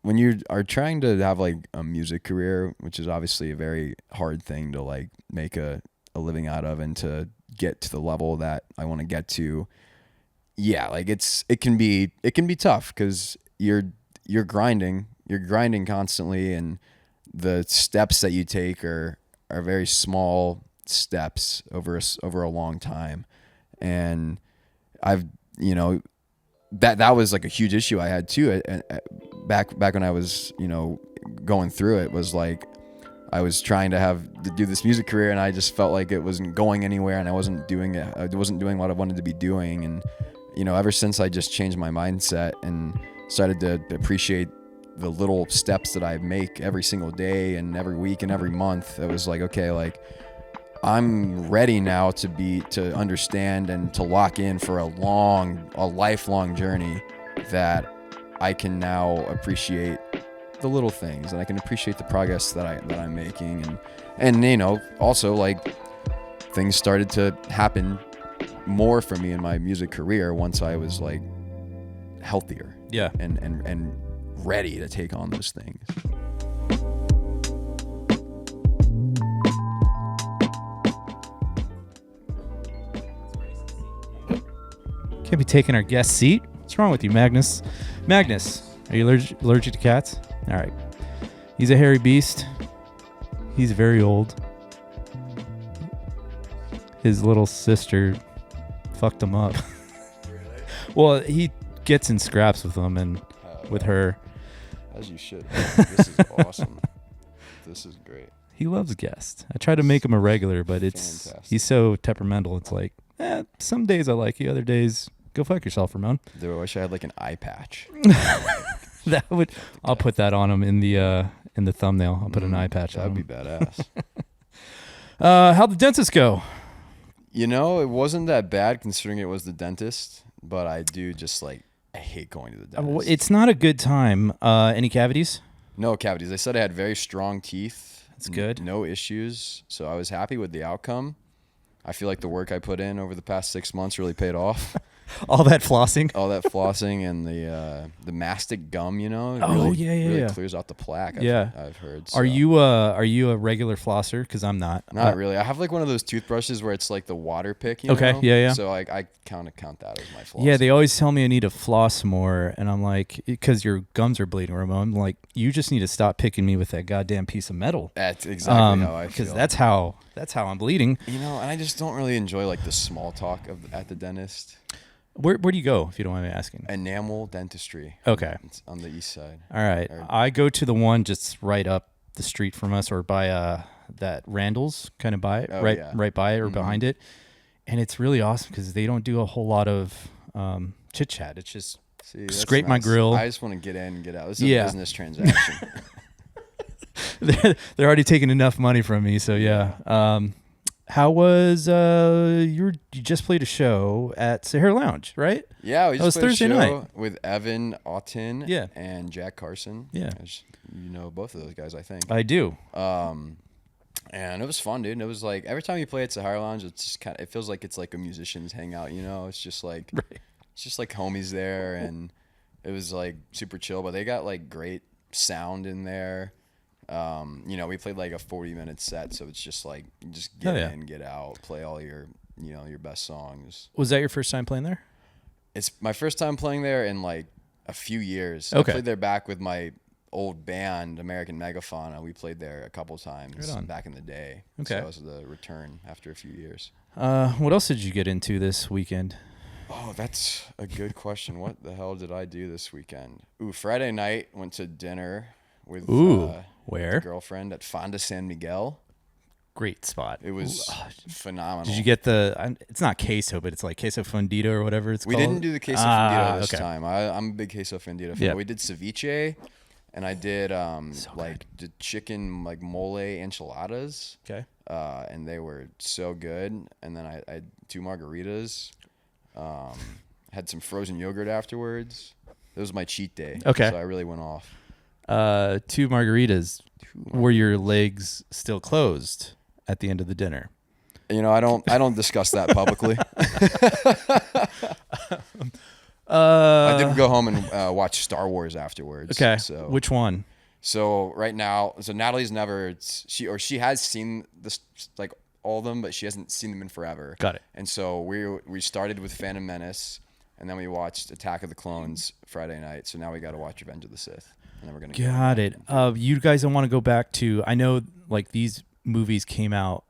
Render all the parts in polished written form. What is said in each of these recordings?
when you are trying to have like a music career, which is obviously a very hard thing to like make a living out of and to get to the level that I want to get to, yeah, like it can be tough because you're grinding constantly, and the steps that you take are very small steps over a long time. And I've, that was like a huge issue I had too. Back when I was, going through it, was like, I was trying to do this music career, and I just felt like it wasn't going anywhere, and I wasn't doing it. I wasn't doing what I wanted to be doing. And, ever since I just changed my mindset and started to appreciate the little steps that I make every single day and every week and every month, it was like, okay, like I'm ready now to understand and to lock in for a lifelong journey that I can now appreciate the little things, and I can appreciate the progress that I'm making. And also like things started to happen more for me in my music career once I was like healthier. Yeah. And ready to take on those things. Can't be taking our guest seat. What's wrong with you, Magnus? Magnus, are you allergic to cats? All right. He's a hairy beast. He's very old. His little sister fucked him up. Really? Well, he gets in scraps with them and with her. As you should. This is awesome. This is great. He loves guests. I try to make him a regular, but he's so temperamental. It's like, some days I like you, other days go fuck yourself, Ramon. Dude, I wish I had like an eye patch. I'll put that on him in the thumbnail. I'll put an eye patch on him. That'd be badass. How'd the dentist go? It wasn't that bad considering it was the dentist, but I do just like, I hate going to the dentist. It's not a good time. Any cavities? No cavities. They said I had very strong teeth. That's good. No issues. So I was happy with the outcome. I feel like the work I put in over the past 6 months really paid off. All that flossing? All that flossing and the mastic gum, really clears out the plaque. I've heard. So. Are you a regular flosser? Because I'm not. Not really. I have like one of those toothbrushes where it's like the water pick. Okay. Yeah. So I kind of count that as my floss. Yeah, they always tell me I need to floss more, and I'm like, because your gums are bleeding, Ramon. I'm like, you just need to stop picking me with that goddamn pice of metal. That's exactly how I feel. Because that's how I'm bleeding. And I just don't really enjoy like the small talk at the dentist. Where do you go, if you don't mind me asking? Enamel Dentistry. Okay. It's on the east side. All right. I go to the one just right up the street from us, or by that Randall's, kind of by it, right by it or behind it. And it's really awesome because they don't do a whole lot of chit chat. It's just scrape my grill. I just want to get in and get out. This is a business transaction. They're already taking enough money from me, so yeah. How was you just played a show at Sahara Lounge, right? Yeah, we just played Thursday a show night with Evan Auten and Jack Carson. Yeah. You know both of those guys, I think. I do. And it was fun, dude. It was like every time you play at Sahara Lounge, it's just it feels like it's like a musician's hangout, It's just like it's just like homies there, and it was like super chill, but they got like great sound in there. We played like a 40-minute set, so it's just like you just get in, get out, play all your your best songs. Was that your first time playing there? It's my first time playing there in like a few years. Okay. I played there back with my old band, American Megafauna. We played there a couple times back in the day. Okay. So that was the return after a few years. What else did you get into this weekend? Oh, that's a good question. What the hell did I do this weekend? Friday night, went to dinner with where? a girlfriend at Fonda San Miguel. Great spot. It was phenomenal. Did you get it's not queso, but it's like queso fundido or whatever it's called? We didn't do the queso fundido this time. I'm a big queso fundido fan. Yeah. We did ceviche, and I did the chicken like mole enchiladas. Okay. And they were so good. And then I had 2 margaritas. Had some frozen yogurt afterwards. It was my cheat day. Okay. So I really went off. 2 margaritas. Were your legs still closed at the end of the dinner? I don't discuss that publicly. I did go home and watch Star Wars afterwards. Okay. So Which one? So right now, Natalie's never she has seen this like all of them, but she hasn't seen them in forever. Got it. And so we started with Phantom Menace, and then we watched Attack of the Clones Friday night. So now we got to watch Revenge of the Sith, and then we're gonna Got it. You guys don't want to go back to? I know like these movies came out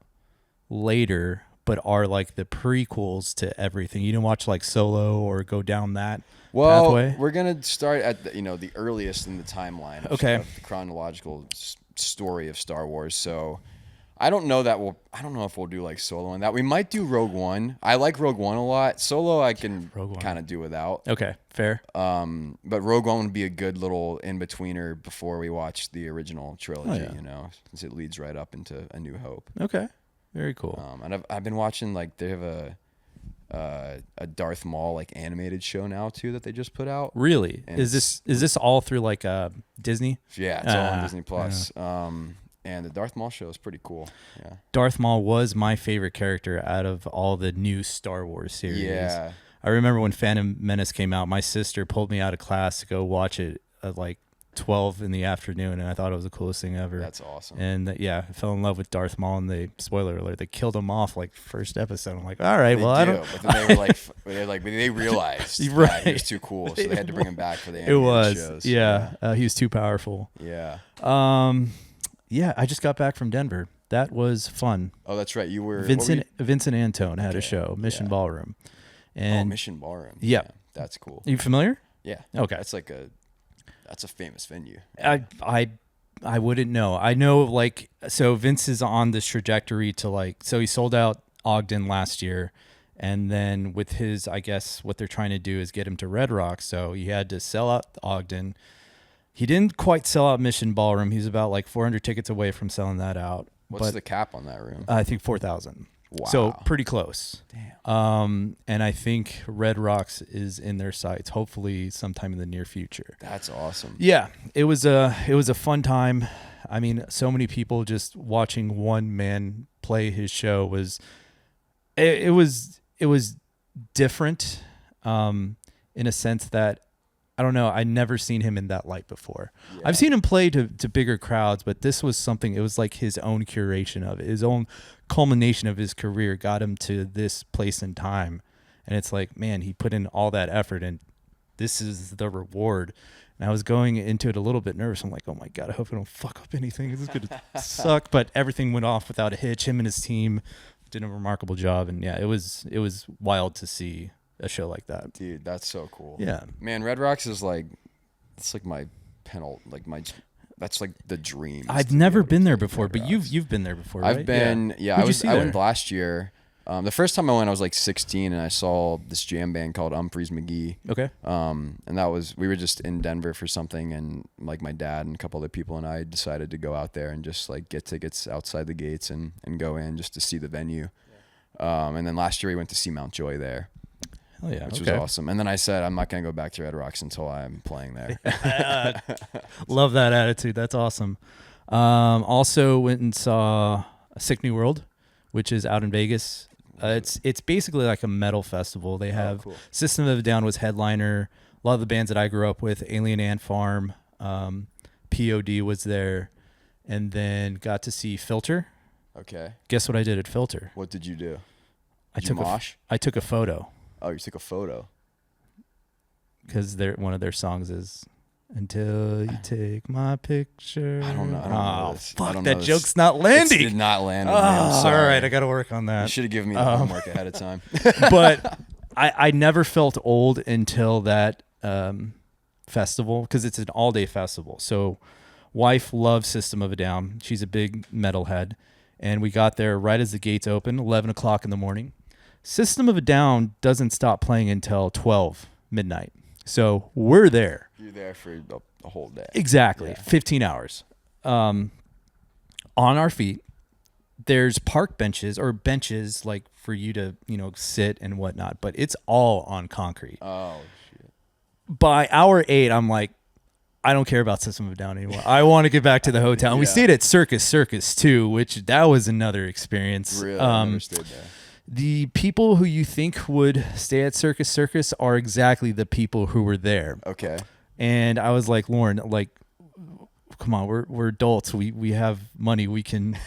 later, but are like the prequels to everything. You didn't watch like Solo or go down that pathway? We're gonna start at the earliest in the timeline. Of the chronological story of Star Wars. So I don't know if we'll do like Solo and that. We might do Rogue One. I like Rogue One a lot. Solo I can kind of do without. Okay, fair. But Rogue One would be a good little in-betweener before we watch the original trilogy, since it leads right up into A New Hope. Okay, very cool. And I've been watching, like, they have a Darth Maul like animated show now too that they just put out. Really? And is this all through like Disney? Yeah, it's all on Disney Plus. And the Darth Maul show is pretty cool. Yeah. Darth Maul was my favorite character out of all the new Star Wars series. Yeah. I remember when Phantom Menace came out, my sister pulled me out of class to go watch it at like 12 in the afternoon, and I thought it was the coolest thing ever. That's awesome. And I fell in love with Darth Maul, and spoiler alert, they killed him off like first episode. I'm like, all right, I don't. But then they realized he was too cool, so they had to bring him back for the animated shows. He was too powerful. Yeah. I just got back from Denver. That was fun. Oh, that's right. You were Vincent Antone had a show, Mission Ballroom. And Mission Ballroom. Yeah, that's cool. Are you familiar? Yeah. Okay. That's a famous venue. I wouldn't know. I know so Vince is on this trajectory to so he sold out Ogden last year, and then with his, I guess what they're trying to do is get him to Red Rock. So he had to sell out Ogden. He didn't quite sell out Mission Ballroom. He's about like 400 tickets away from selling that out. What's the cap on that room? I think 4,000. Wow. So pretty close. Damn. And I think Red Rocks is in their sights, hopefully sometime in the near future. That's awesome. Yeah, it was a fun time. I mean, so many people just watching one man play his show was different in a sense that I don't know. I'd never seen him in that light before. Yeah. I've seen him play to bigger crowds, but this was something, it was like his own curation of it. His own culmination of his career got him to this place and time. And it's like, man, he put in all that effort and this is the reward. And I was going into it a little bit nervous. I'm like, oh my God, I hope I don't fuck up anything. This is going to suck. But everything went off without a hitch. Him and his team did a remarkable job. And yeah, it was wild to see a show like that. Dude, that's so cool. Yeah. Man, Red Rocks is it's like my that's like the dream. I've never been there before, but you've been there before, right? I've been, I went last year. The first time I went, I was like 16, and I saw this jam band called Humphreys McGee. Okay. And we were just in Denver for something, and like my dad and a couple other people and I decided to go out there and just like get tickets outside the gates and go in just to see the venue. And then last year we went to see Mount Joy there. Oh yeah, which was awesome. And then I said, I'm not going to go back to Red Rocks until I'm playing there. Love that attitude. That's awesome. Also went and saw A Sick New World, which is out in Vegas. It's basically like a metal festival. They have cool. System of a Down was headliner. A lot of the bands that I grew up with, Alien Ant Farm, POD was there, and then got to see Filter. Okay. Guess what I did at Filter? What did you do? I took a photo. Oh, you took a photo. Because one of their songs is "Until You Take My Picture." I don't know. Fuck, that joke's not landing. It did not land. I'm sorry. All right, I got to work on that. You should have given me the homework ahead of time. But I never felt old until that festival, because it's an all-day festival. So wife loves System of a Down. She's a big metalhead. And we got there right as the gates open, 11 o'clock in the morning. System of a Down doesn't stop playing until 12 midnight. So we're there. You're there for a whole day. Exactly. Yeah. 15 hours. On our feet. There's park benches or benches like for you to, sit and whatnot, but it's all on concrete. Oh, shit. By hour 8, I'm like, I don't care about System of a Down anymore. I want to get back to the hotel. And we stayed at Circus too, which that was another experience. Really? I never stayed there. the people who you think would stay at Circus are exactly the people who were there. Okay. And I was like, Lauren, like, come on, we're adults. We have money. We can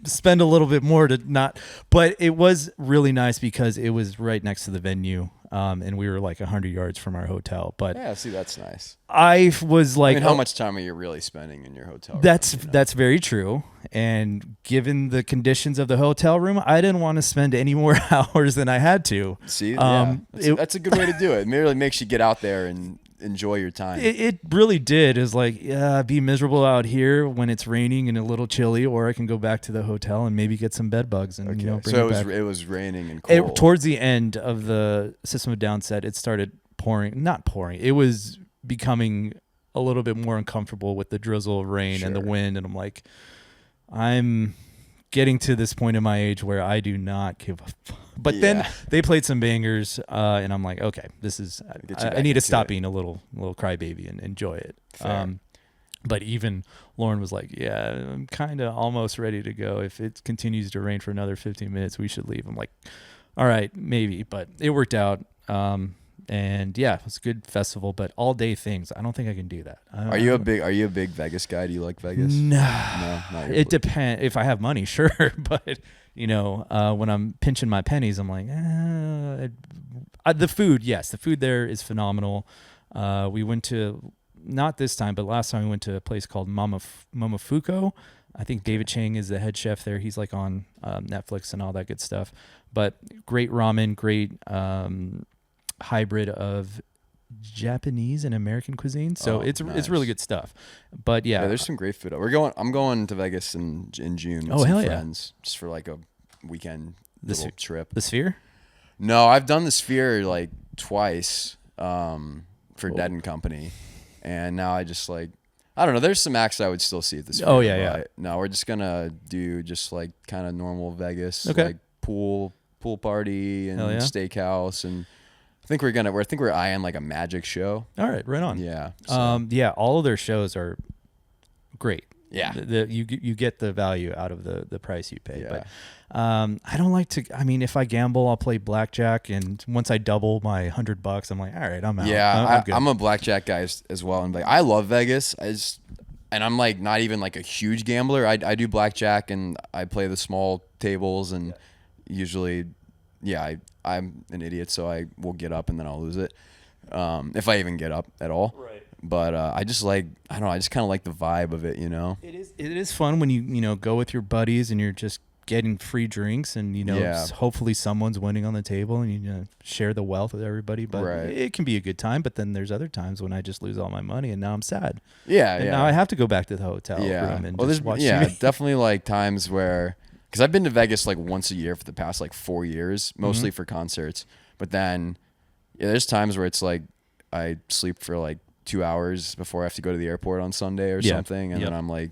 spend a little bit more to not. But it was really nice because it was right next to the venue. And we were like 100 yards from our hotel. But yeah, see, that's nice. I was like, I mean, how much time are you really spending in your hotel room? That's very true. And given the conditions of the hotel room, I didn't want to spend any more hours than I had to. See, that's a good way to do it. It really makes you get out there and enjoy your time. It really did. Is like, be miserable out here when it's raining and a little chilly, or I can go back to the hotel and maybe get some bed bugs and bring so it back. It was raining and cold. Towards the end of the System of a Down set, it started pouring. Not pouring. It was becoming a little bit more uncomfortable with the drizzle of rain and the wind, and I'm like, I'm getting to this point in my age where I do not give a fuck. But then they played some bangers, and I'm like, okay, this is. I need to stop being a little crybaby and enjoy it. But even Lauren was like, yeah, I'm kind of almost ready to go. If it continues to rain for another 15 minutes, we should leave. I'm like, all right, maybe. But it worked out. And yeah, it was a good festival, but all day things. I don't think I can do that. Are you a big Vegas guy? Do you like Vegas? No, not it depends. If I have money, sure. But when I'm pinching my pennies, I'm like, the food. Yes, the food there is phenomenal. We went to, not this time, but last time we went to a place called Momofuku. I think David Chang is the head chef there. He's like on Netflix and all that good stuff. But great ramen, great hybrid of Japanese and American cuisine. So it's really good stuff. But yeah, there's some great food. I'm going to Vegas in June with some friends just for like a weekend little trip. The Sphere? No, I've done the Sphere like twice for Dead and Company. And now I just like, I don't know. There's some acts I would still see at the Sphere. Oh yeah. No, we're just gonna do just like kind of normal Vegas, like pool party and steakhouse, and I think we're eyeing like a magic show. All right, right on. Yeah. So. All of their shows are great. Yeah. You get the value out of the price you pay. Yeah. But I don't like to. I mean, if I gamble, I'll play blackjack, and once I double my $100, I'm like, all right, I'm out. Yeah, I'm a blackjack guy as well, and like I love Vegas. And I'm like not even like a huge gambler. I do blackjack and I play the small tables, and usually, I'm an idiot, so I will get up and then I'll lose it, if I even get up at all. Right. But I just like, I don't know, I just kind of like the vibe of it, you know. It is fun when you go with your buddies and you're just getting free drinks, and hopefully someone's winning on the table, and you share the wealth with everybody. But it can be a good time. But then there's other times when I just lose all my money, and now I'm sad. And now I have to go back to the hotel room and just watch TV. Definitely like times where, because I've been to Vegas like once a year for the past like 4 years, mostly for concerts. But then there's times where it's like I sleep for like 2 hours before I have to go to the airport on Sunday or something, and then I'm like,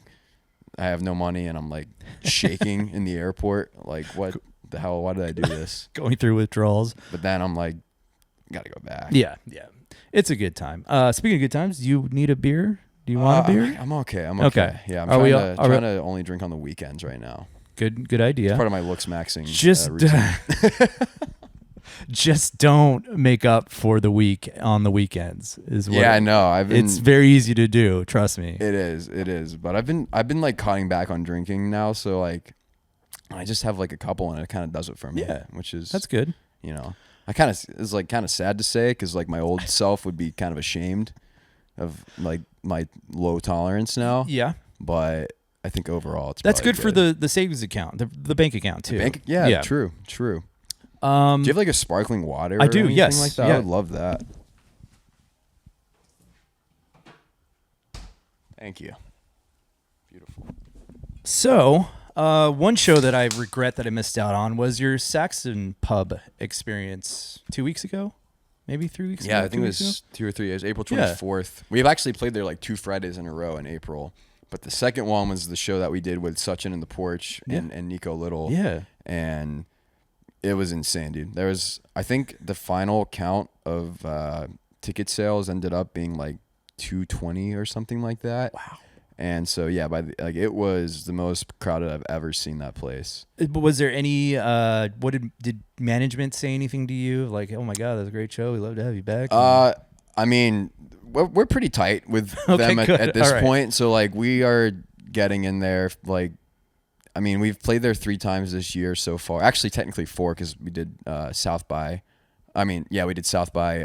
I have no money, and I'm like shaking in the airport. Like, what the hell? Why did I do this? Going through withdrawals. But then I'm like, gotta go back. Yeah. It's a good time. Speaking of good times, do you need a beer? Do you want a beer? I'm okay. Okay. Yeah, I'm trying to only drink on the weekends right now. Good idea. It's part of my looks maxing. Just don't make up for the week on the weekends. I know. It's very easy to do. Trust me. It is. But I've been like cutting back on drinking now. So like, I just have like a couple, and it kind of does it for me. Yeah, that's good. It's like kind of sad to say, because like my old self would be kind of ashamed of like my low tolerance now. Yeah. But I think overall that's good for the savings account, the bank account too. True. Do you have like a sparkling water? I do. Or yes. Like that? I would love that. Thank you. Beautiful. So, one show that I regret that I missed out on was your Saxon Pub experience 2 weeks ago, maybe 3 weeks ago. Yeah, I think it was 2 or 3 days. April 24th. We've actually played there like 2 Fridays in a row in April. But the second one was the show that we did with Sachin in the Porch and Nico Little. Yeah. And it was insane, dude. I think the final count of ticket sales ended up being like 220 or something like that. Wow. And so yeah, it was the most crowded I've ever seen that place. But was there any what did management say anything to you like, oh my God, that was a great show, we'd love to have you back? I mean, we're pretty tight with them at this point. So like we are getting in there. Like, I mean, we've played there 3 times this year so far. Actually, technically 4 because we did South by. I mean, yeah, we did South by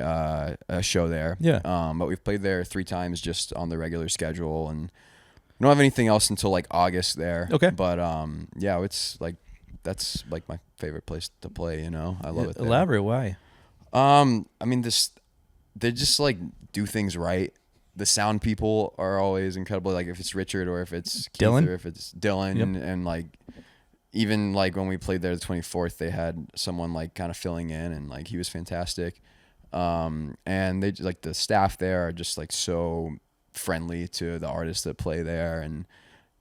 a show there. Yeah. But we've played there 3 times just on the regular schedule, and we don't have anything else until like August there. Okay. But yeah, it's like that's like my favorite place to play. You know, I love it there. Elaborate. Why? I mean, they just like do things right. The sound people are always incredible. Like if it's Richard or if it's Keith Dylan, or if it's Dylan, yep. and like even like when we played there the 24th, they had someone like kind of filling in, and like he was fantastic. And they like the staff there are just like so friendly to the artists that play there, and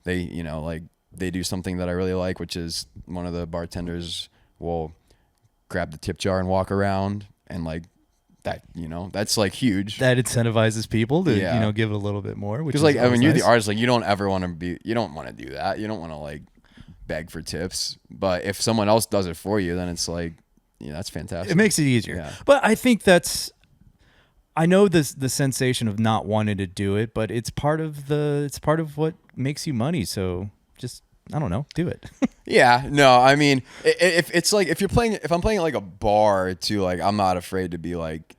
they, you know, like they do something that I really like, which is one of the bartenders will grab the tip jar and walk around, and like that, you know, that's like huge. That incentivizes people to, you know, give it a little bit more. Because like, I mean, you're the artist, like you don't ever want to you don't want to do that. You don't want to like beg for tips, but if someone else does it for you, then it's like, you know, that's fantastic. It makes it easier. Yeah. But I think I know the sensation of not wanting to do it, but it's part of what makes you money. So just, I don't know, do it. Yeah, no, I mean, if it's like, if I'm playing at like a bar too, like I'm not afraid to be like,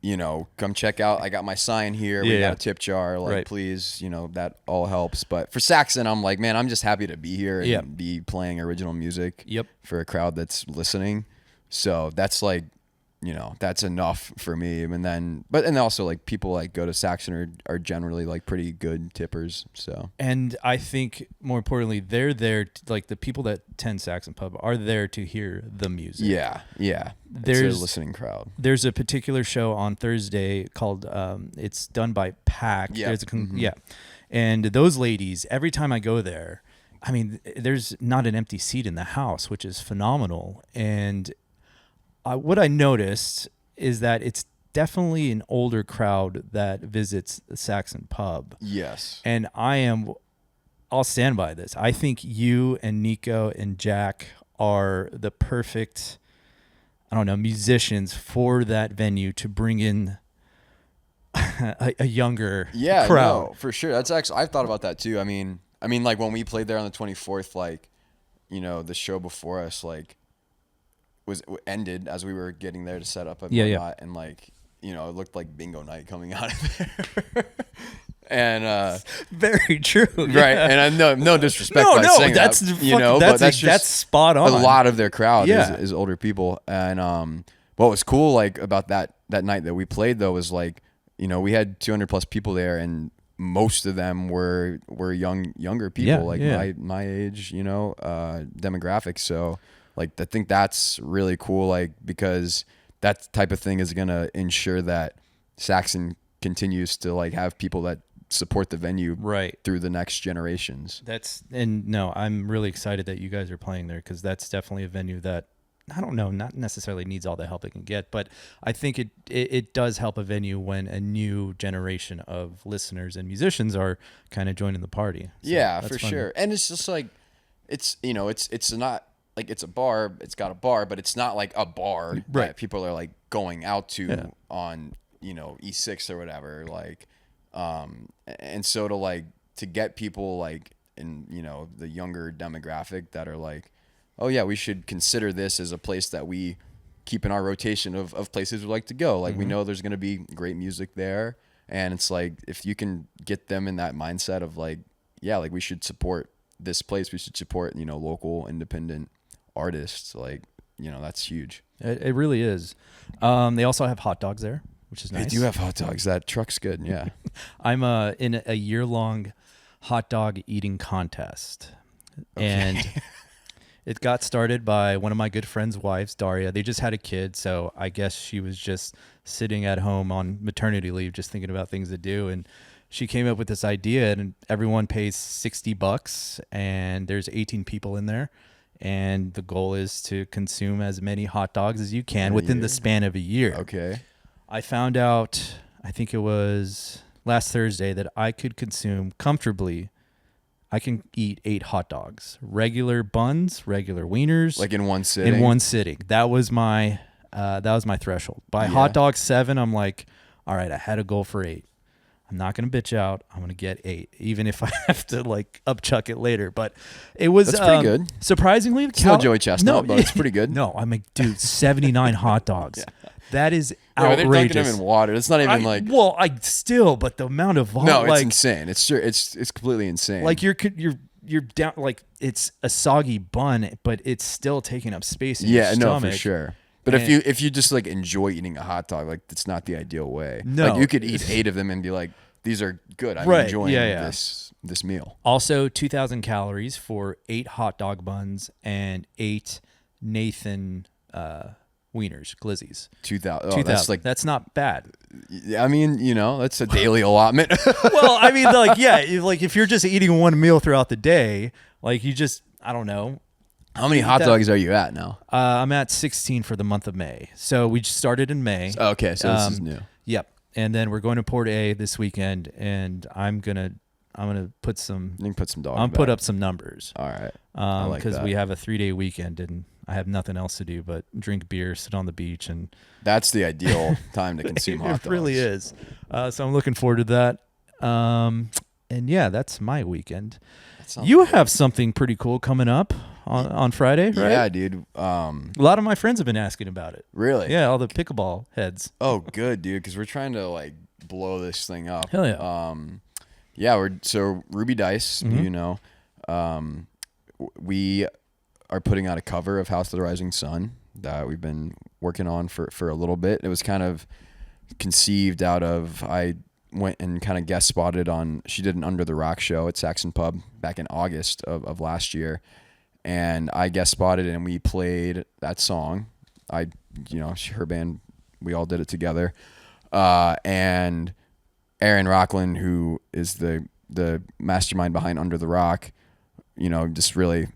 you know, come check out. I got my sign here. We got a tip jar. Like, please, you know, that all helps. But for Saxon, I'm like, man, I'm just happy to be here and be playing original music for a crowd that's listening. So that's like, you know, that's enough for me. And also like people like go to Saxon are generally like pretty good tippers. So, and I think more importantly, they're there like the people that attend Saxon Pub are there to hear the music. Yeah. There's a listening crowd. There's a particular show on Thursday called it's done by Pack. Yeah. And those ladies, every time I go there, I mean, there's not an empty seat in the house, which is phenomenal. And what I noticed is that it's definitely an older crowd that visits the Saxon Pub. Yes. And I'll stand by this. I think you and Nico and Jack are the perfect, I don't know, musicians for that venue to bring in a younger crowd. No, for sure. That's actually, I've thought about that too. I mean, like when we played there on the 24th, like, you know, the show before us, like, was ended as we were getting there to set up and whatnot, and like, you know, it looked like bingo night coming out of there. And very true, right? And I no disrespect by saying that's that, you know, but that's spot on. A lot of their crowd is older people, and what was cool like about that night that we played though was like, you know, we had 200 plus people there, and most of them were younger people, my age, you know, demographic. So like, I think that's really cool, like, because that type of thing is going to ensure that Saxon continues to like have people that support the venue through the next generations. I'm really excited that you guys are playing there, because that's definitely a venue that, I don't know, not necessarily needs all the help it can get, but I think it does help a venue when a new generation of listeners and musicians are kind of joining the party. So yeah, for sure. And it's just like, it's, you know, it's not like it's a bar, it's got a bar, but it's not like a bar that people are like going out to on, you know, E6 or whatever. Like, and so to get people like in, you know, the younger demographic that are like, oh yeah, we should consider this as a place that we keep in our rotation of places we like to go. Like, we know there's going to be great music there. And it's like, if you can get them in that mindset of like, yeah, like we should support this place, we should support, you know, local independent artists, like, you know, that's huge. It really is. They also have hot dogs there, which is nice. They do have hot dogs. That truck's good. Yeah. I'm in a year-long hot dog eating contest. Okay. And it got started by one of my good friend's wives, Daria. They just had a kid, so I guess she was just sitting at home on maternity leave, just thinking about things to do. And she came up with this idea, and everyone pays $60, and there's 18 people in there. And the goal is to consume as many hot dogs as you can within the span of a year. Okay. I found out, I think it was last Thursday, that I could consume comfortably I can eat 8 hot dogs, regular buns, regular wieners, Like in one sitting. In one sitting. That was my threshold. By hot dog 7, I'm like, all right, I had a goal for 8. I'm not going to bitch out. I'm going to get 8, even if I have to like upchuck it later. But it was That's pretty good. Surprisingly, it's not Joey Chestnut, but it's pretty good. No, I'm like, dude, 79 hot dogs. Yeah. That is outrageous. They're dunking them in water. It's not even but the amount of volume. No, it's insane. It's completely insane. Like you're down, like it's a soggy bun, but it's still taking up space in your stomach. No, for sure. But if you just like enjoy eating a hot dog, like it's not the ideal way. No, like you could eat 8 of them and be like, these are good. I'm enjoying this meal. Also, 2,000 calories for 8 hot dog buns and 8 Nathan wieners, glizzies. 2,000. 2,000. That's not bad. I mean, that's a daily allotment. Well, I mean, like, like if you're just eating one meal throughout the day, like I don't know. How many hot dogs are you at now? I'm at 16 for the month of May. So we just started in May. Okay, so this is new. Yep. And then we're going to Port A this weekend, and I'm gonna put some. You can put some dogs. I'm put up some numbers. All right. Because we have a 3-day weekend, and I have nothing else to do but drink beer, sit on the beach, and that's the ideal time to consume hot dogs. It really is. So I'm looking forward to that. And yeah, that's my weekend. You have something pretty cool coming up on Friday, right? Yeah, dude. A lot of my friends have been asking about it. Really? Yeah, all the pickleball heads. Oh, good, dude, because we're trying to like blow this thing up. Hell yeah. So Ruby Dice, we are putting out a cover of House of the Rising Sun that we've been working on for a little bit. It was kind of conceived out of, I went and kind of guest spotted she did an Under the Rock show at Saxon Pub back in August of last year. And I guest spotted and we played that song. Her band, we all did it together. And Aaron Rockland, who is the mastermind behind Under the Rock, just really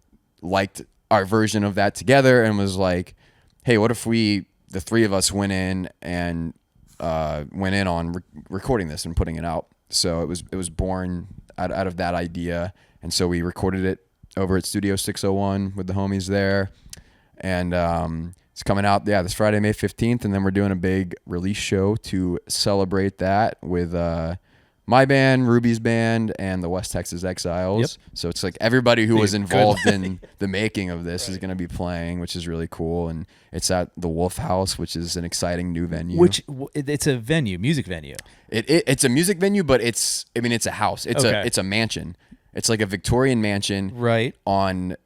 liked our version of that together and was like, hey, what if the 3 of us went in and went in on recording this and putting it out. So it was born out of that idea. And so we recorded it over at Studio 601 with the homies there. And it's coming out, this Friday, May 15th. And then we're doing a big release show to celebrate that with my band, Ruby's band, and the West Texas Exiles. Yep. So it's like everybody who was involved in the making of this is going to be playing, which is really cool. And it's at the Wolf House, which is an exciting new venue. It's a music venue. It's a music venue, but it's a house. It's a mansion. It's like a Victorian mansion, right, on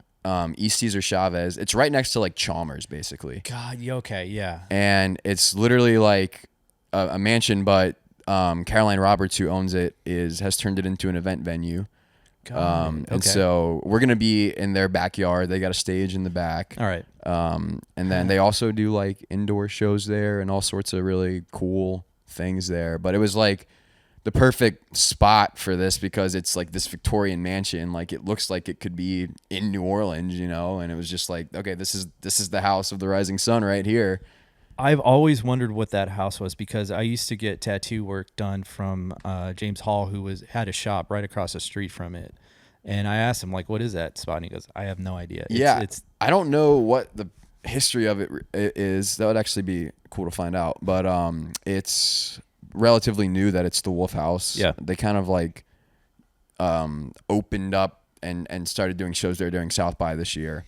East Cesar Chavez. It's right next to like Chalmers, basically. God, okay, yeah. And it's literally like a mansion, but Caroline Roberts, who owns it, has turned it into an event venue. And so we're gonna be in their backyard. They got a stage in the back. All right. And then they also do like indoor shows there and all sorts of really cool things there. But it was like the perfect spot for this because it's like this Victorian mansion. Like it looks like it could be in New Orleans, and it was just like, okay, this is the House of the Rising Sun right here. I've always wondered what that house was because I used to get tattoo work done from James Hall, who had a shop right across the street from it. And I asked him, like, what is that spot? And he goes, I have no idea. I don't know what the history of it is. That would actually be cool to find out. But it's relatively new that it's the Wolf House. Yeah. They kind of like opened up and started doing shows there during South by this year.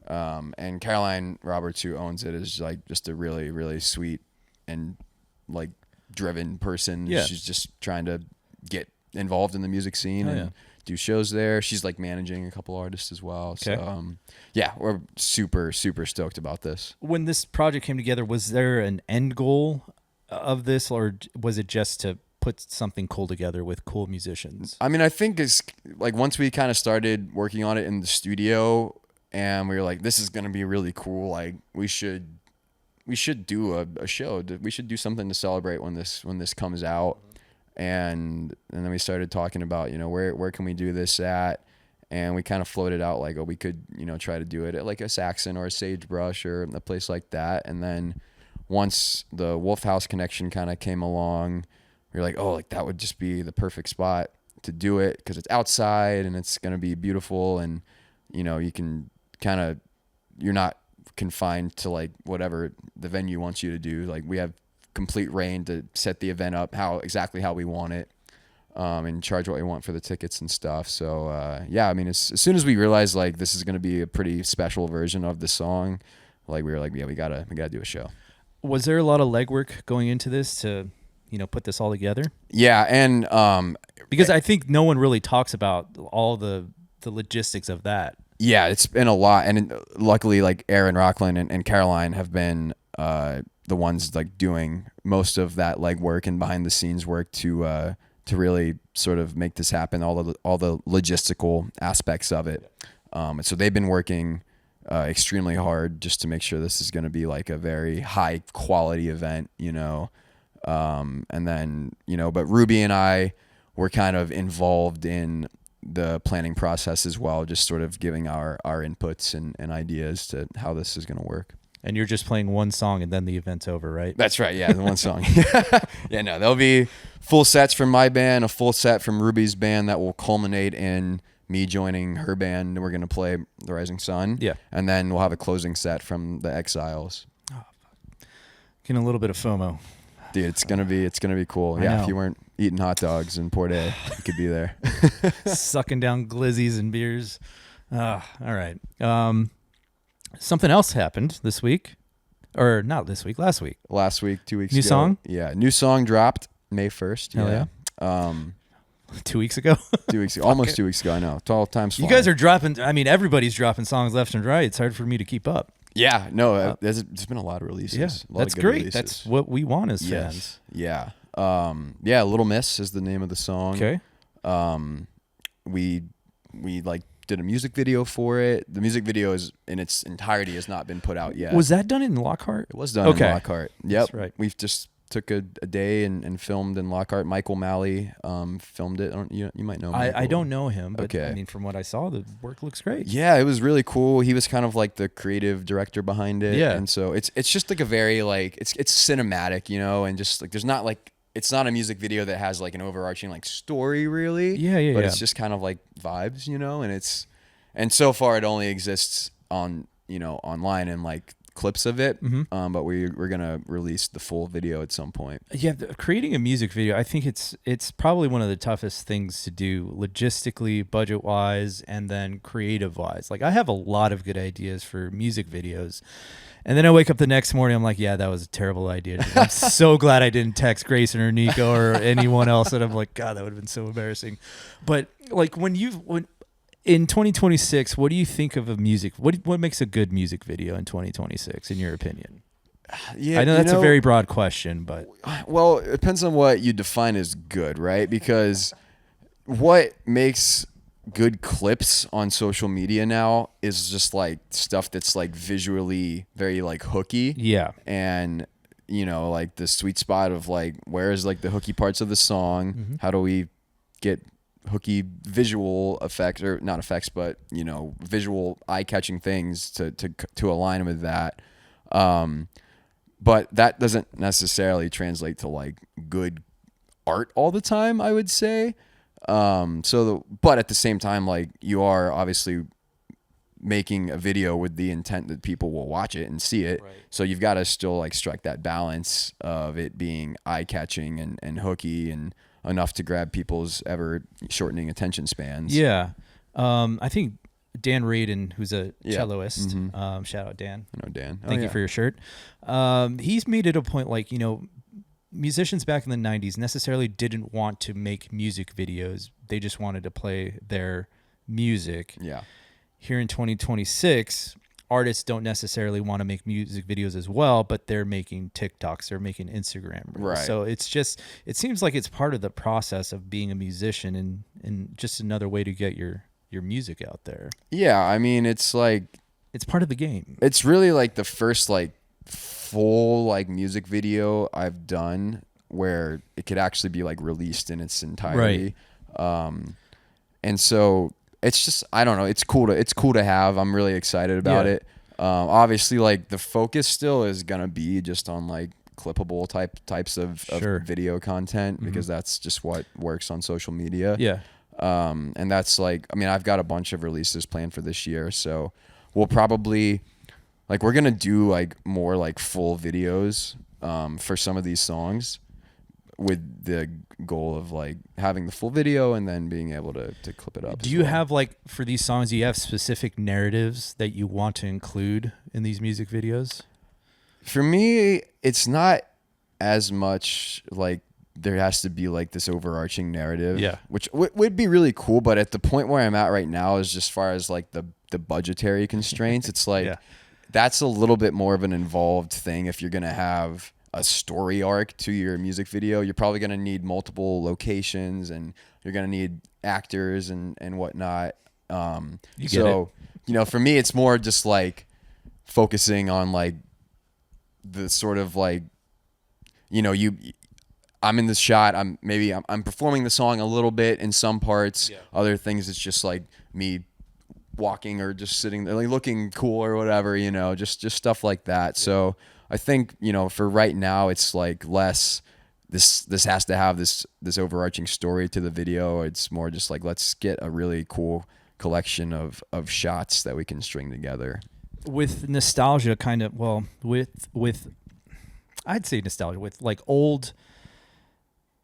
And Caroline Roberts, who owns it, is like just a really, really sweet and like driven person. Yeah. She's just trying to get involved in the music scene and do shows there. She's like managing a couple artists as well. Okay. So we're super, super stoked about this. When this project came together, was there an end goal of this, or was it just to put something cool together with cool musicians? I mean, I think it's like once we kind of started working on it in the studio, and we were like, this is going to be really cool. Like we should do a show. We should do something to celebrate when this comes out. And then we started talking about, where can we do this at? And we kind of floated out like, we could, try to do it at like a Saxon or a Sagebrush or a place like that. And then once the Wolf House connection kind of came along, we were like, like that would just be the perfect spot to do it because it's outside and it's going to be beautiful, and you can kind of, you're not confined to like whatever the venue wants you to do. Like we have complete reign to set the event up exactly how we want it, and charge what we want for the tickets and stuff. So I mean, as soon as we realized like this is going to be a pretty special version of the song, like we were like, yeah, we gotta do a show. Was there a lot of legwork going into this to put this all together? Yeah, and because I think no one really talks about all the logistics of that. Yeah, it's been a lot, and luckily, like Aaron Rockland and Caroline have been the ones like doing most of that legwork and behind the scenes work to really sort of make this happen. All the logistical aspects of it. And so they've been working extremely hard just to make sure this is going to be like a very high quality event, and then but Ruby and I were kind of involved in the planning process as well, just sort of giving our inputs and ideas to how this is going to work. And you're just playing one song and then the event's over, right? That's right. Yeah, the one song. Yeah, no, there'll be full sets from my band, a full set from Ruby's band that will culminate in me joining her band, and we're going to play The Rising Sun. Yeah. And then we'll have a closing set from the Exiles. Oh, fuck. Getting a little bit of FOMO. Dude, it's gonna be cool. Yeah, if you weren't eating hot dogs in Port A, you could be there. Sucking down glizzies and beers. All right. Something else happened this week. Or not this week, last week. Last week, 2 weeks ago. New song? Yeah, new song dropped May 1st. Hell yeah. 2 weeks ago? 2 weeks ago. Almost 2 weeks ago, I know. It's all time's flying. You guys are dropping, I mean, everybody's dropping songs left and right. It's hard for me to keep up. Yeah, no, there's been a lot of releases. Yeah, that's great. Releases. That's what we want as fans. Yeah. Little Miss is the name of the song. Okay. We like did a music video for it. The music video is in its entirety has not been put out yet. Was that done in Lockhart? It was done in Lockhart. Yep. That's right. We've just took a day and filmed in Lockhart. Michael Malley filmed it. You might know Michael. I don't know him, but okay. I mean, from what I saw, the work looks great. Yeah, it was really cool. He was kind of like the creative director behind it. Yeah. And so it's just like a very like it's cinematic, and just like there's not like it's not a music video that has like an overarching like story really. Yeah. But it's just kind of like vibes, and so far it only exists on online and like clips of it, but we're gonna release the full video at some point. Yeah, creating a music video, I think it's probably one of the toughest things to do logistically, budget wise, and then creative wise. Like I have a lot of good ideas for music videos, and then I wake up the next morning, I'm like, yeah, that was a terrible idea. I'm so glad I didn't text Greyson or Nico or anyone else, and I'm like, God, that would have been so embarrassing. But like when in 2026, what do you think of a music? What makes a good music video in 2026, in your opinion? Yeah, I know that's a very broad question, but well, it depends on what you define as good, right? Because what makes good clips on social media now is just like stuff that's like visually very like hooky. Yeah, and like the sweet spot of like where is like the hooky parts of the song? How do we get hooky visual effects, or not effects, but visual eye-catching things to align with that, but that doesn't necessarily translate to like good art all the time, I would say. But at the same time, like you are obviously making a video with the intent that people will watch it and see it, right. So you've got to still like strike that balance of it being eye-catching and hooky and enough to grab people's ever shortening attention spans. Yeah. I think Dan Radin, who's a celloist, shout out Dan. I know Dan. Thank you for your shirt. He's made it a point like, musicians back in the 90s necessarily didn't want to make music videos. They just wanted to play their music. Yeah. Here in 2026, artists don't necessarily want to make music videos as well, but they're making TikToks, they're making Instagram reels. Right. So it seems like it's part of the process of being a musician and just another way to get your music out there. Yeah, I mean, it's like it's part of the game. It's really like the first like full like music video I've done where it could actually be like released in its entirety. Right. And so it's just, I don't know. It's cool to have. I'm really excited about it. Obviously, like the focus still is gonna be just on like clippable types of video content because that's just what works on social media. Yeah. And that's like, I mean, I've got a bunch of releases planned for this year, so we'll probably like, we're gonna do like more like full videos for some of these songs, with the goal of like having the full video and then being able to clip it up. Do you have like, for these songs, do you have specific narratives that you want to include in these music videos? For me, it's not as much like there has to be like this overarching narrative, which would be really cool. But at the point where I'm at right now is just far as like the budgetary constraints, it's like that's a little bit more of an involved thing. If you're going to have a story arc to your music video, you're probably going to need multiple locations and you're going to need actors and whatnot. So, you know, for me, it's more just like focusing on like the sort of like, you know, I'm in this shot. I'm performing the song a little bit in some parts. Other things, it's just like me walking or just sitting there, like looking cool or whatever, you know, just stuff like that. So I think, you know, for right now, it's like less this has to have this overarching story to the video. It's more just like, let's get a really cool collection of shots that we can string together. With nostalgia, kind of, well, with I'd say nostalgia, with like old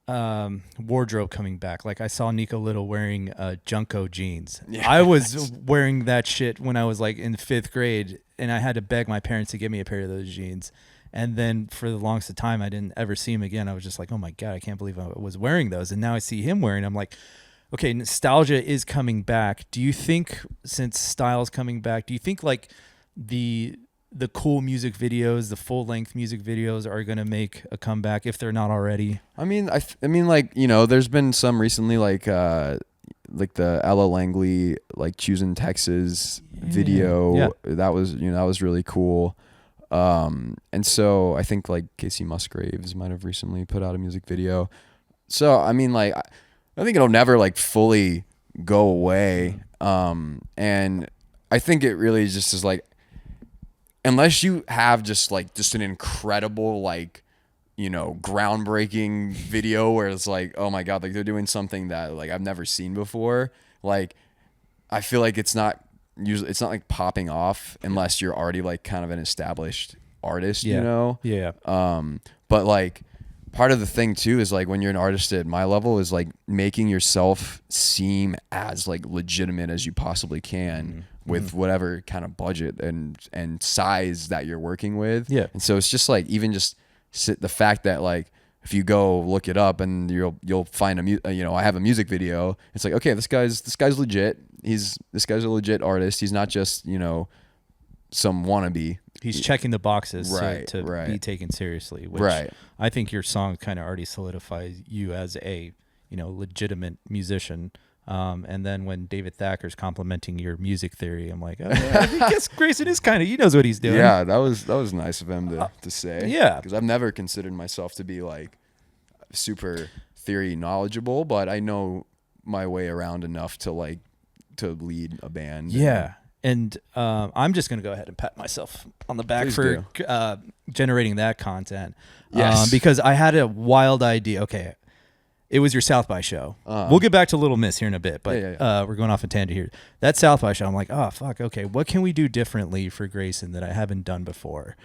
wardrobe coming back. Like I saw Nico Little wearing Junko jeans. I was wearing that shit when I was like in 5th grade, and I had to beg my parents to give me a pair of those jeans. And then for the longest of time, I didn't ever see him again. I was just like, oh my God, I can't believe I was wearing those. And now I see him wearing, I'm like, okay, nostalgia is coming back. Do you think, since style's coming back, do you think like the cool music videos, the full length music videos are going to make a comeback if they're not already? I mean, I mean, like, you know, there's been some recently, like the Ella Langley, like Choosing Texas video. That was, you know, that was really cool. And so I think like Casey Musgraves might have recently put out a music video. So, I mean, like, I think it'll never like fully go away. And I think it really just is like, unless you have just an incredible, like, you know, groundbreaking video where it's like, oh my God, like they're doing something that like I've never seen before. Like, I feel like it's not like popping off unless you're already like kind of an established artist, you know? Yeah. But like part of the thing too is like when you're an artist at my level is like making yourself seem as like legitimate as you possibly can with whatever kind of budget and size that you're working with. Yeah. And so it's just like, even just the fact that like, if you go look it up and you'll find I have a music video. It's like, okay, this guy's legit. This guy's a legit artist. He's not just, you know, some wannabe. He's checking the boxes to be taken seriously. Which I think your song kind of already solidifies you as a, you know, legitimate musician. And then when David Thacker's complimenting your music theory, I'm like, oh, yeah, I guess Greyson is kind of, he knows what he's doing. Yeah, that was nice of him to say. Yeah, because I've never considered myself to be like super theory knowledgeable, but I know my way around enough to lead a band. Yeah. And I'm just going to go ahead and pat myself on the back for generating that content. Yes. Because I had a wild idea. Okay. It was your South by show. We'll get back to Little Miss here in a bit, but we're going off a tangent here. That South by show, I'm like, oh, fuck, okay, what can we do differently for Greyson that I haven't done before?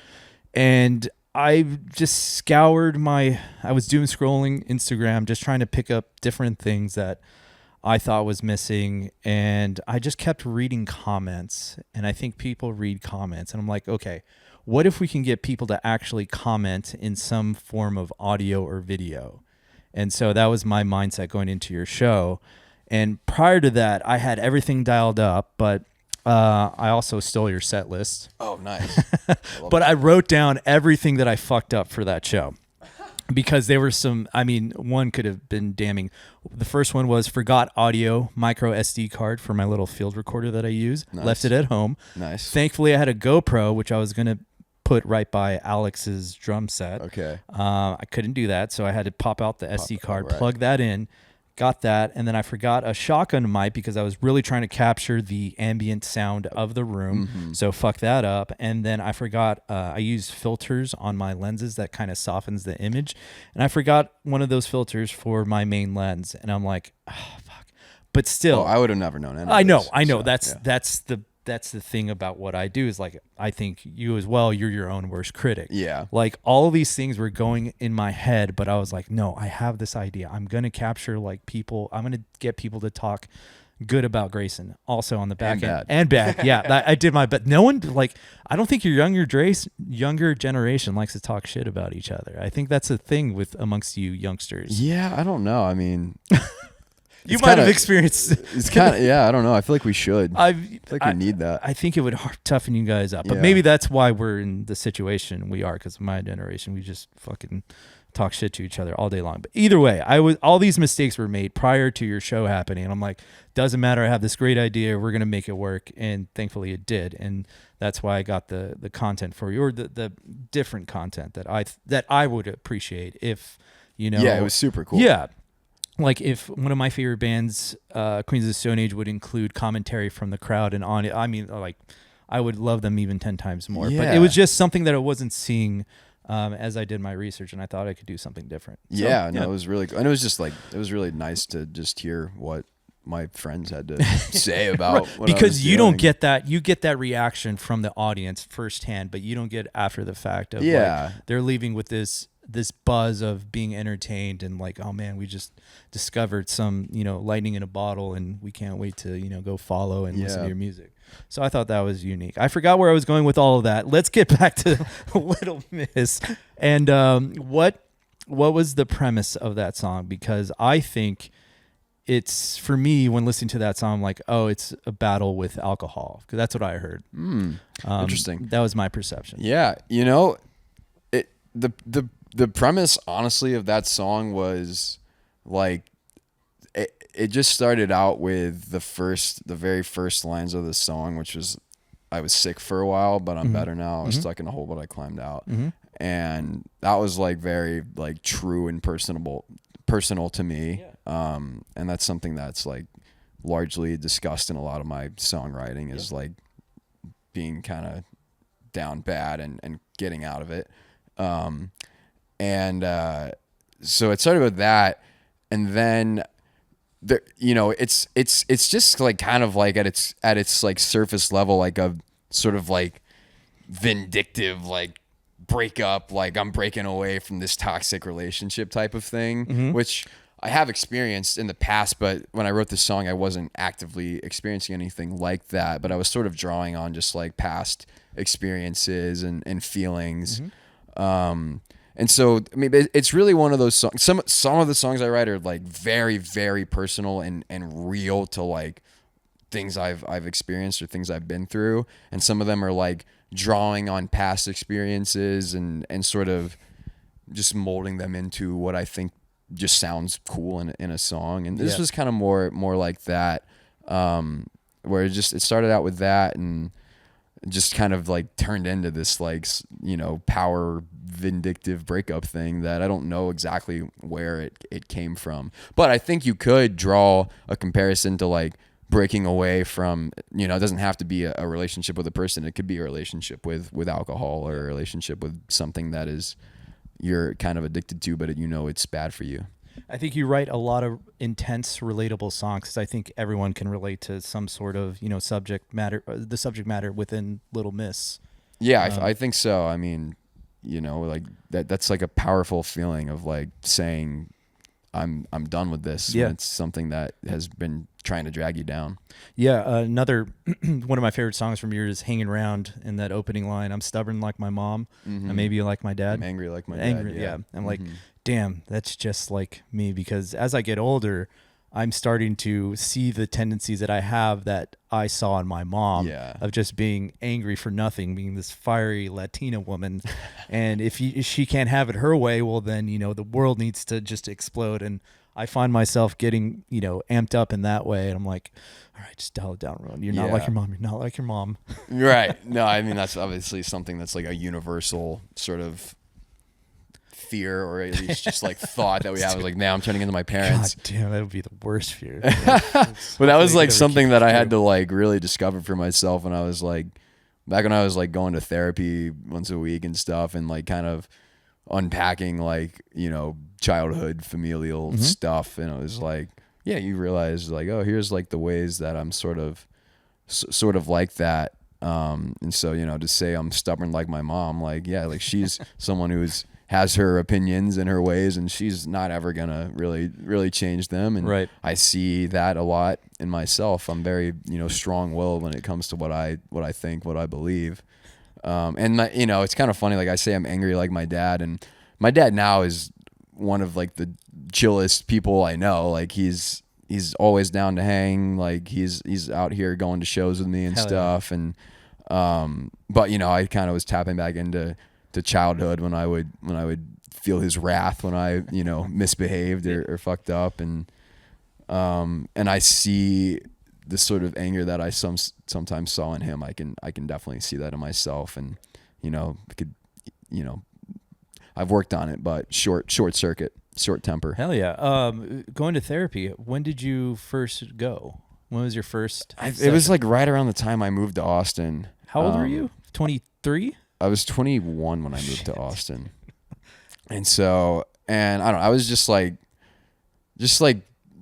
And I just scoured I was doom scrolling Instagram, just trying to pick up different things that I thought was missing, and I just kept reading comments, and I think people read comments, and I'm like, okay, what if we can get people to actually comment in some form of audio or video? And so that was my mindset going into your show. And prior to that, I had everything dialed up, but I also stole your set list. Oh, nice. But I wrote down everything that I fucked up for that show. Because there were one could have been damning. The first one was forgot audio micro SD card for my little field recorder that I use. Nice. Left it at home. Nice. Thankfully, I had a GoPro, which I was going to put right by Alex's drum set. Okay. I couldn't do that, so I had to pop out the SD card, plug that in, got that, and then I forgot a shotgun mic because I was really trying to capture the ambient sound of the room. So fuck that up. And then I forgot I used filters on my lenses that kind of softens the image, and I forgot one of those filters for my main lens, and I'm like, oh, fuck. but still, I would have never known any. I know. So, That's the thing about what I do is like, I think you as well, you're your own worst critic. Yeah. Like all these things were going in my head, but I was like, no, I have this idea. I'm going to capture like people. I'm going to get people to talk good about Greyson. Also on the back end. And bad. Yeah. I did my, but no one like, I don't think your younger generation likes to talk shit about each other. I think that's a thing with amongst you youngsters. Yeah. I don't know. I mean, you might have experienced. It's kind of, yeah, I don't know. I feel like we should. I feel like we need that. I think it would toughen you guys up. But maybe that's why we're in the situation we are, because my generation, we just fucking talk shit to each other all day long. But either way, all these mistakes were made prior to your show happening. And I'm like, doesn't matter. I have this great idea. We're going to make it work. And thankfully it did. And that's why I got the content for you, or the different content that I would appreciate if, you know. Yeah, it was super cool. Yeah. Like if one of my favorite bands, Queens of the Stone Age, would include commentary from the crowd and on it, I mean, like I would love them even 10 times more. Yeah. But it was just something that I wasn't seeing as I did my research, and I thought I could do something different. So, it was really cool. And it was just like, it was really nice to just hear what my friends had to say about what because you doing. Don't get that. You get that reaction from the audience firsthand, but you don't get after the fact of like, they're leaving with this buzz of being entertained and like, oh man, we just discovered some, you know, lightning in a bottle and we can't wait to, you know, go follow and listen to your music. So I thought that was unique. I forgot where I was going with all of that. Let's get back to Little Miss. And what was the premise of that song? Because I think it's, for me, when listening to that song, I'm like, oh, it's a battle with alcohol, because that's what I heard. Interesting. That was my perception. Yeah, you know, the premise, honestly, of that song was like, it just started out with the very first lines of the song, which was, I was sick for a while, but I'm better now. I was stuck in a hole, but I climbed out. And that was like very like true and personal to me. Yeah. And that's something that's like largely discussed in a lot of my songwriting is like being kind of down bad and getting out of it. So it started with that, and then there, you know, it's just like kind of like at its like surface level, like a sort of like vindictive, like breakup, like I'm breaking away from this toxic relationship type of thing, which I have experienced in the past, but when I wrote this song, I wasn't actively experiencing anything like that, but I was sort of drawing on just like past experiences and feelings. And so, I mean, it's really one of those songs. Some of the songs I write are like very, very personal and real to like things I've experienced or things I've been through. And some of them are like drawing on past experiences and sort of just molding them into what I think just sounds cool in a song. And this was kind of more like that, where it started out with that and just kind of like turned into this like, you know, power vindictive breakup thing that I don't know exactly where it came from. But I think you could draw a comparison to like breaking away from, you know, it doesn't have to be a relationship with a person. It could be a relationship with alcohol or a relationship with something that is you're kind of addicted to, but you know it's bad for you. I think you write a lot of intense, relatable songs, because I think everyone can relate to some sort of, you know, subject matter within Little Miss. Yeah, I think so. I mean, you know, like that's like a powerful feeling of like saying, I'm done with this. Yeah. When it's something that has been trying to drag you down. Yeah. Another one of my favorite songs from yours is Hanging Around, in that opening line. I'm stubborn like my mom. And maybe like my dad. I'm angry like my dad. Yeah. I'm like, damn, that's just like me, because as I get older, I'm starting to see the tendencies that I have that I saw in my mom, of just being angry for nothing, being this fiery Latina woman. And if she can't have it her way, well, then, you know, the world needs to just explode. And I find myself getting, you know, amped up in that way. And I'm like, all right, just dial it down, Ramon. You're not like your mom. You're not like your mom. Right. No, I mean, that's obviously something that's like a universal sort of fear, or at least just like thought that we have. I was like, now I'm turning into my parents. God damn, that would be the worst fear. But that was like something that I had to like really discover for myself when I was like, back when I was like going to therapy once a week and stuff, and like kind of unpacking like, you know, childhood familial stuff. And it was like, yeah, you realize like, oh, here's like the ways that I'm sort of like that. And so, you know, to say I'm stubborn like my mom, like, yeah, like she's someone has her opinions and her ways, and she's not ever gonna really change them. And Right. I see that a lot in myself. I'm very, you know, strong-willed when it comes to what I think, what I believe. And my, you know, it's kind of funny. Like I say, I'm angry like my dad, and my dad now is one of like the chillest people I know. Like he's always down to hang. Like he's out here going to shows with me and Hell stuff. Yeah. And but you know, I kind of was tapping back into childhood when I would feel his wrath when I, you know, misbehaved or fucked up. And I see the sort of anger that I sometimes saw in him. I can definitely see that in myself. And, you know, I've worked on it, but short temper. Hell yeah. Going to therapy. When did you first go? When was your first? It was like right around the time I moved to Austin. How old were you? 23? I was 21 when I moved to Austin. And so, and I don't know, I was just like,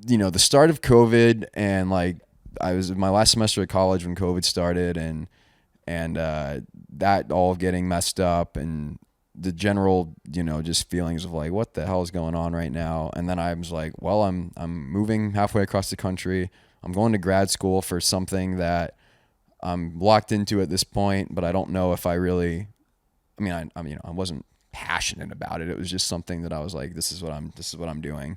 you know, the start of COVID, and like I was in my last semester of college when COVID started, and that all getting messed up, and the general, you know, just feelings of like, what the hell is going on right now? And then I was like, well, I'm moving halfway across the country. I'm going to grad school for something that I'm locked into at this point, but I don't know if I really, I mean, you know, I wasn't passionate about it. It was just something that I was like, this is what I'm doing.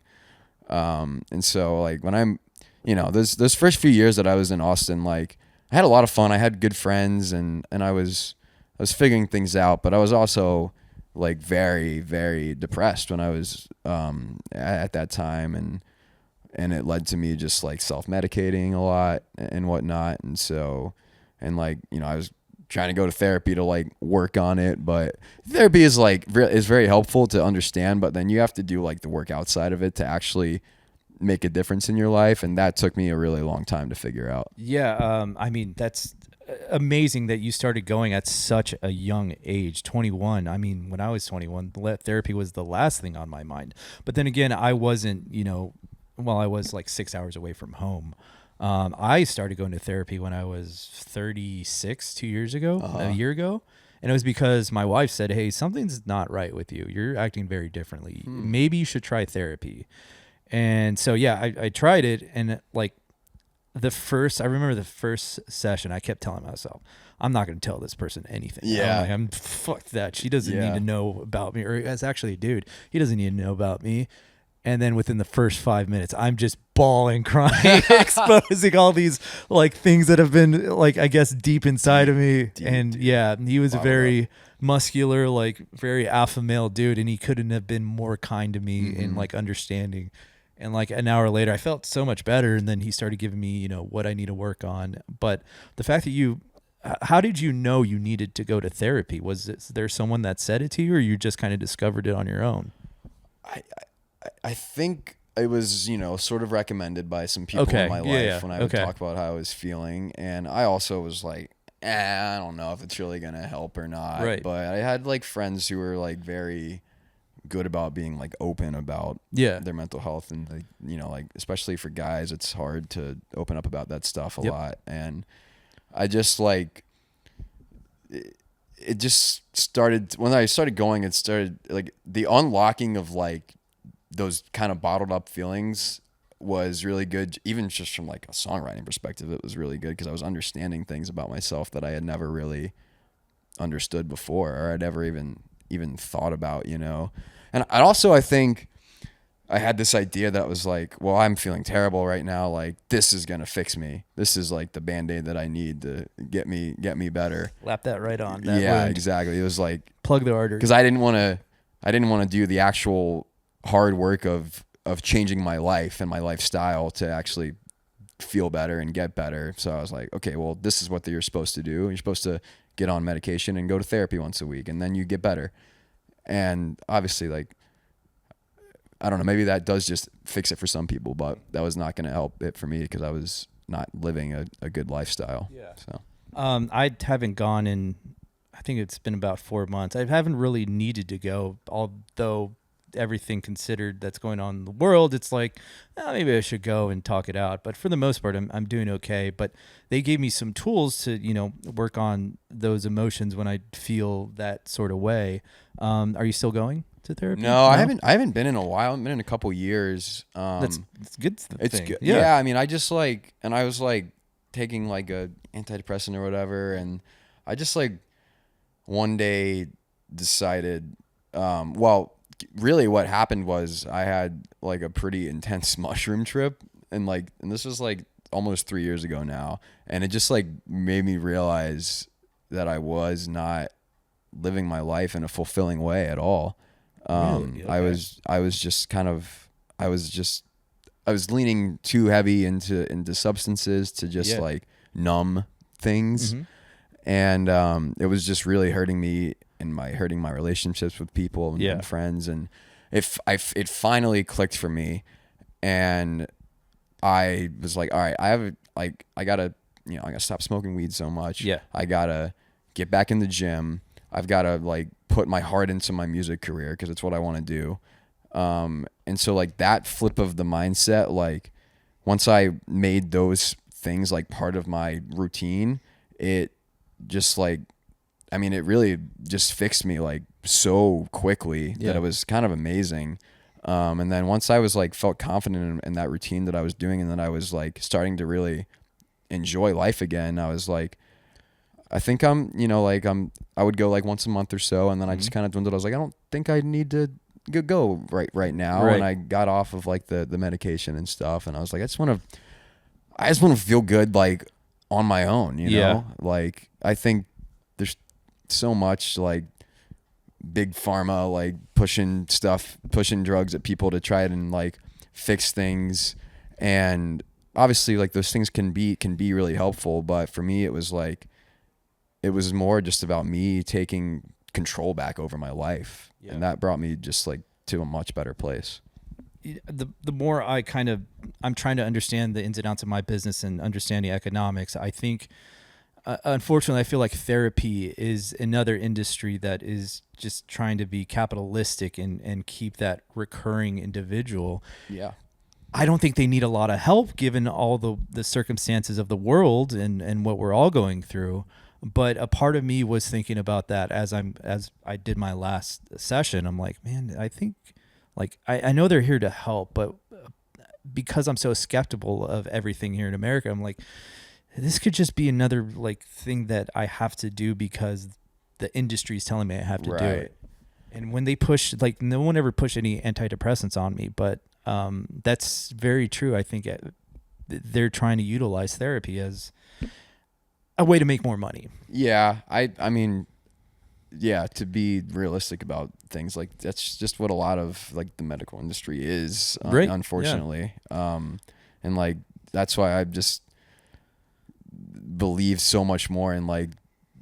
And so like when I'm, you know, those first few years that I was in Austin, like I had a lot of fun. I had good friends, and I was figuring things out, but I was also like very, very depressed when I was, at that time. And it led to me just like self-medicating a lot and whatnot. And so, and like, you know, I was trying to go to therapy to like work on it, but therapy is like is very helpful to understand, but then you have to do like the work outside of it to actually make a difference in your life. And that took me a really long time to figure out. Yeah. I mean, that's amazing that you started going at such a young age, 21. I mean, when I was 21, therapy was the last thing on my mind. But then again, I wasn't, you know, well, I was like 6 hours away from home. I started going to therapy when I was 36, 2 years ago, a year ago. And it was because my wife said, hey, something's not right with you. You're acting very differently. Maybe you should try therapy. And so, yeah, I tried it. And like I remember the first session, I kept telling myself, I'm not going to tell this person anything. Yeah. I'm fuck that. She doesn't need to know about me. Or it's actually a dude. He doesn't need to know about me. And then within the first 5 minutes, I'm just bawling, crying, exposing all these like things that have been like, I guess, deep inside of me. And yeah, he was a very muscular, like very alpha male dude. And he couldn't have been more kind to me and like understanding. And like an hour later, I felt so much better. And then he started giving me, you know, what I need to work on. But the fact that how did you know you needed to go to therapy? Was there someone that said it to you, or you just kind of discovered it on your own? I think it was, you know, sort of recommended by some people in my life when I would talk about how I was feeling. And I also was like, I don't know if it's really going to help or not. Right. But I had like friends who were like very good about being like open about their mental health. And, like, you know, like, especially for guys, it's hard to open up about that stuff a lot. And I just like, it just started, when I started going, it started like the unlocking of like, those kind of bottled up feelings was really good. Even just from like a songwriting perspective, it was really good because I was understanding things about myself that I had never really understood before, or I'd ever even thought about, you know. And I think I had this idea that was like, well, I'm feeling terrible right now. Like this is going to fix me. This is like the Band-Aid that I need to get me better. Lap that right on. Yeah, exactly. It was like plug the artery. Cause I didn't want to do the actual hard work of changing my life and my lifestyle to actually feel better and get better. So I was like, okay, well, this is what you're supposed to do. You're supposed to get on medication and go to therapy once a week, and then you get better. And obviously, like, I don't know, maybe that does just fix it for some people, but that was not going to help it for me because I was not living a good lifestyle. Yeah. So I haven't gone in, I think it's been about 4 months. I haven't really needed to go, although everything considered that's going on in the world, it's like, maybe I should go and talk it out. But for the most part, I'm doing okay. But they gave me some tools to, work on those emotions when I feel that sort of way. Are you still going to therapy? No, I haven't been in a while. I've been in a couple years. That's good. It's good. Yeah. I mean, I just and I was taking a antidepressant or whatever, and I just one day decided, really what happened was I had a pretty intense mushroom trip, and this was almost 3 years ago now, and it just made me realize that I was not living my life in a fulfilling way at all. Really? Okay. I was leaning too heavy into substances to just numb things. Mm-hmm. And it was just really hurting me and hurting my relationships with people and friends. And it finally clicked for me, and I was like, all right, I gotta stop smoking weed so much. Yeah. I gotta get back in the gym. I've gotta put my heart into my music career because it's what I want to do. And so that flip of the mindset, once I made those things part of my routine, it just it really just fixed me so quickly that it was kind of amazing. And then once I was felt confident in that routine that I was doing, and then I was starting to really enjoy life again, I was I think I would go once a month or so, and then I just kind of dwindled. I was I don't think I need to go right now. Right. And I got off of the medication and stuff, and I was I just want to feel good on my own, you know? I think there's so much big pharma pushing drugs at people to try and fix things, and obviously those things can be really helpful, but for me it was it was more just about me taking control back over my life, and that brought me just to a much better place. The more I'm trying to understand the ins and outs of my business and understanding economics, I think, unfortunately, I feel like therapy is another industry that is just trying to be capitalistic and keep that recurring individual. Yeah. I don't think they need a lot of help given all the circumstances of the world and what we're all going through. But a part of me was thinking about that as I did my last session. I'm like, man, I think I know they're here to help, but because I'm so skeptical of everything here in America, I'm like, this could just be another thing that I have to do because the industry is telling me I have to do it. And when they push, no one ever pushed any antidepressants on me, but that's very true. I think they're trying to utilize therapy as a way to make more money. Yeah. I mean, yeah, to be realistic about things, that's just what a lot of the medical industry is, right. Unfortunately. Yeah. And that's why I just believe so much more in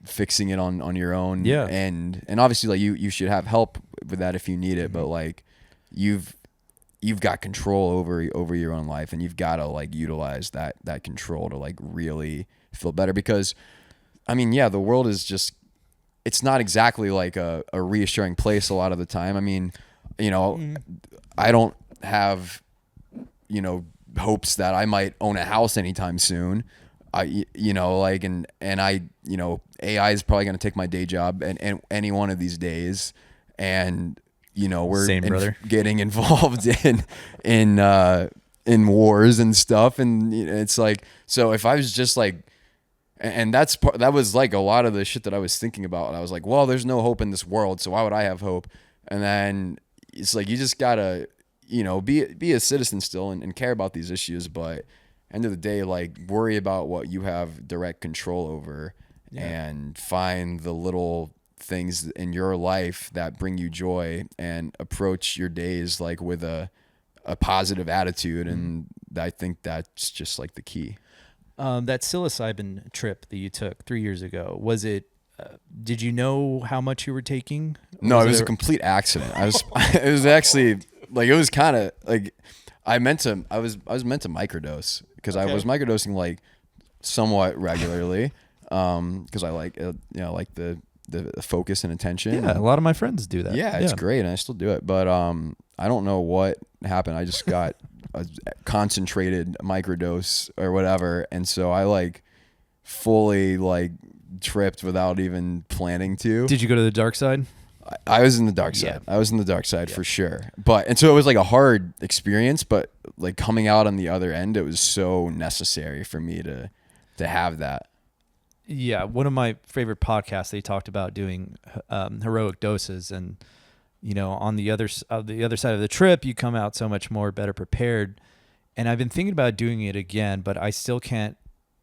fixing it on your own. Yeah. And obviously you should have help with that if you need it, but you've got control over your own life, and you've got to utilize that control to really feel better, because the world is just, it's not exactly a reassuring place a lot of the time. I don't have hopes that I might own a house anytime soon. AI is probably going to take my day job and any one of these days, and we're getting involved in wars and stuff, and it's so if I was just and that was a lot of the shit that I was thinking about, and I was well, there's no hope in this world, so why would I have hope? And then it's you just gotta be a citizen still and care about these issues, but end of the day, worry about what you have direct control over, and find the little things in your life that bring you joy, and approach your days with a positive attitude. And I think that's just the key. That psilocybin trip that you took 3 years ago, was it, did you know how much you were taking? No, it was a complete accident. It was actually it was kind of I was meant to microdose, because I was microdosing somewhat regularly, because I like the the focus and attention. Yeah, a lot of my friends do that. Yeah, it's great, and I still do it. But I don't know what happened. I just got a concentrated microdose or whatever, and so I like fully like tripped without even planning to. Did you go to the dark side? I was in the dark side. I was in the dark side for sure. And so it was like a hard experience, but like coming out on the other end, it was so necessary for me to have that. Yeah, one of my favorite podcasts, they talked about doing heroic doses, and on the other side of the trip, you come out so much more better prepared. And I've been thinking about doing it again, but I still can't.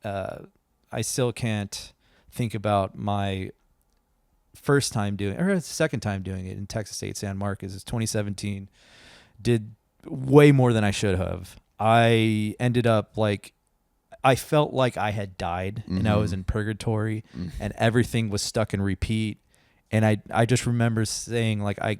I still can't think about my first time doing, or second time doing it in Texas State San Marcos. It's 2017. Did way more than I should have. I ended up like, I felt like I had died and I was in purgatory and everything was stuck in repeat. And I just remember saying like, I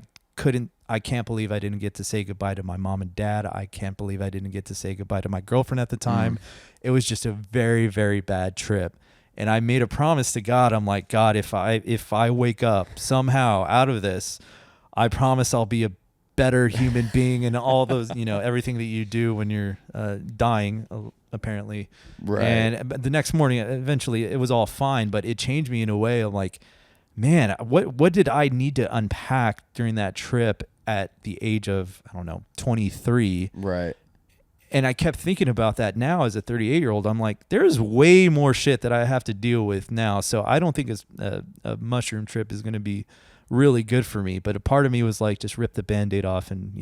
can't believe I didn't get to say goodbye to my mom and dad. I can't believe I didn't get to say goodbye to my girlfriend at the time. It was just a very, very bad trip. And I made a promise to God. I'm like, God, if I wake up somehow out of this, I promise I'll be a better human being, and all those, everything that you do when you're dying, apparently. Right. And the next morning, eventually, it was all fine, but it changed me in a way of like, man, what did I need to unpack during that trip at the age of, I don't know, 23? Right. And I kept thinking about that now as a 38-year-old. I'm like, there's way more shit that I have to deal with now. So I don't think a mushroom trip is going to be really good for me. But a part of me was like, just rip the Band-Aid off and,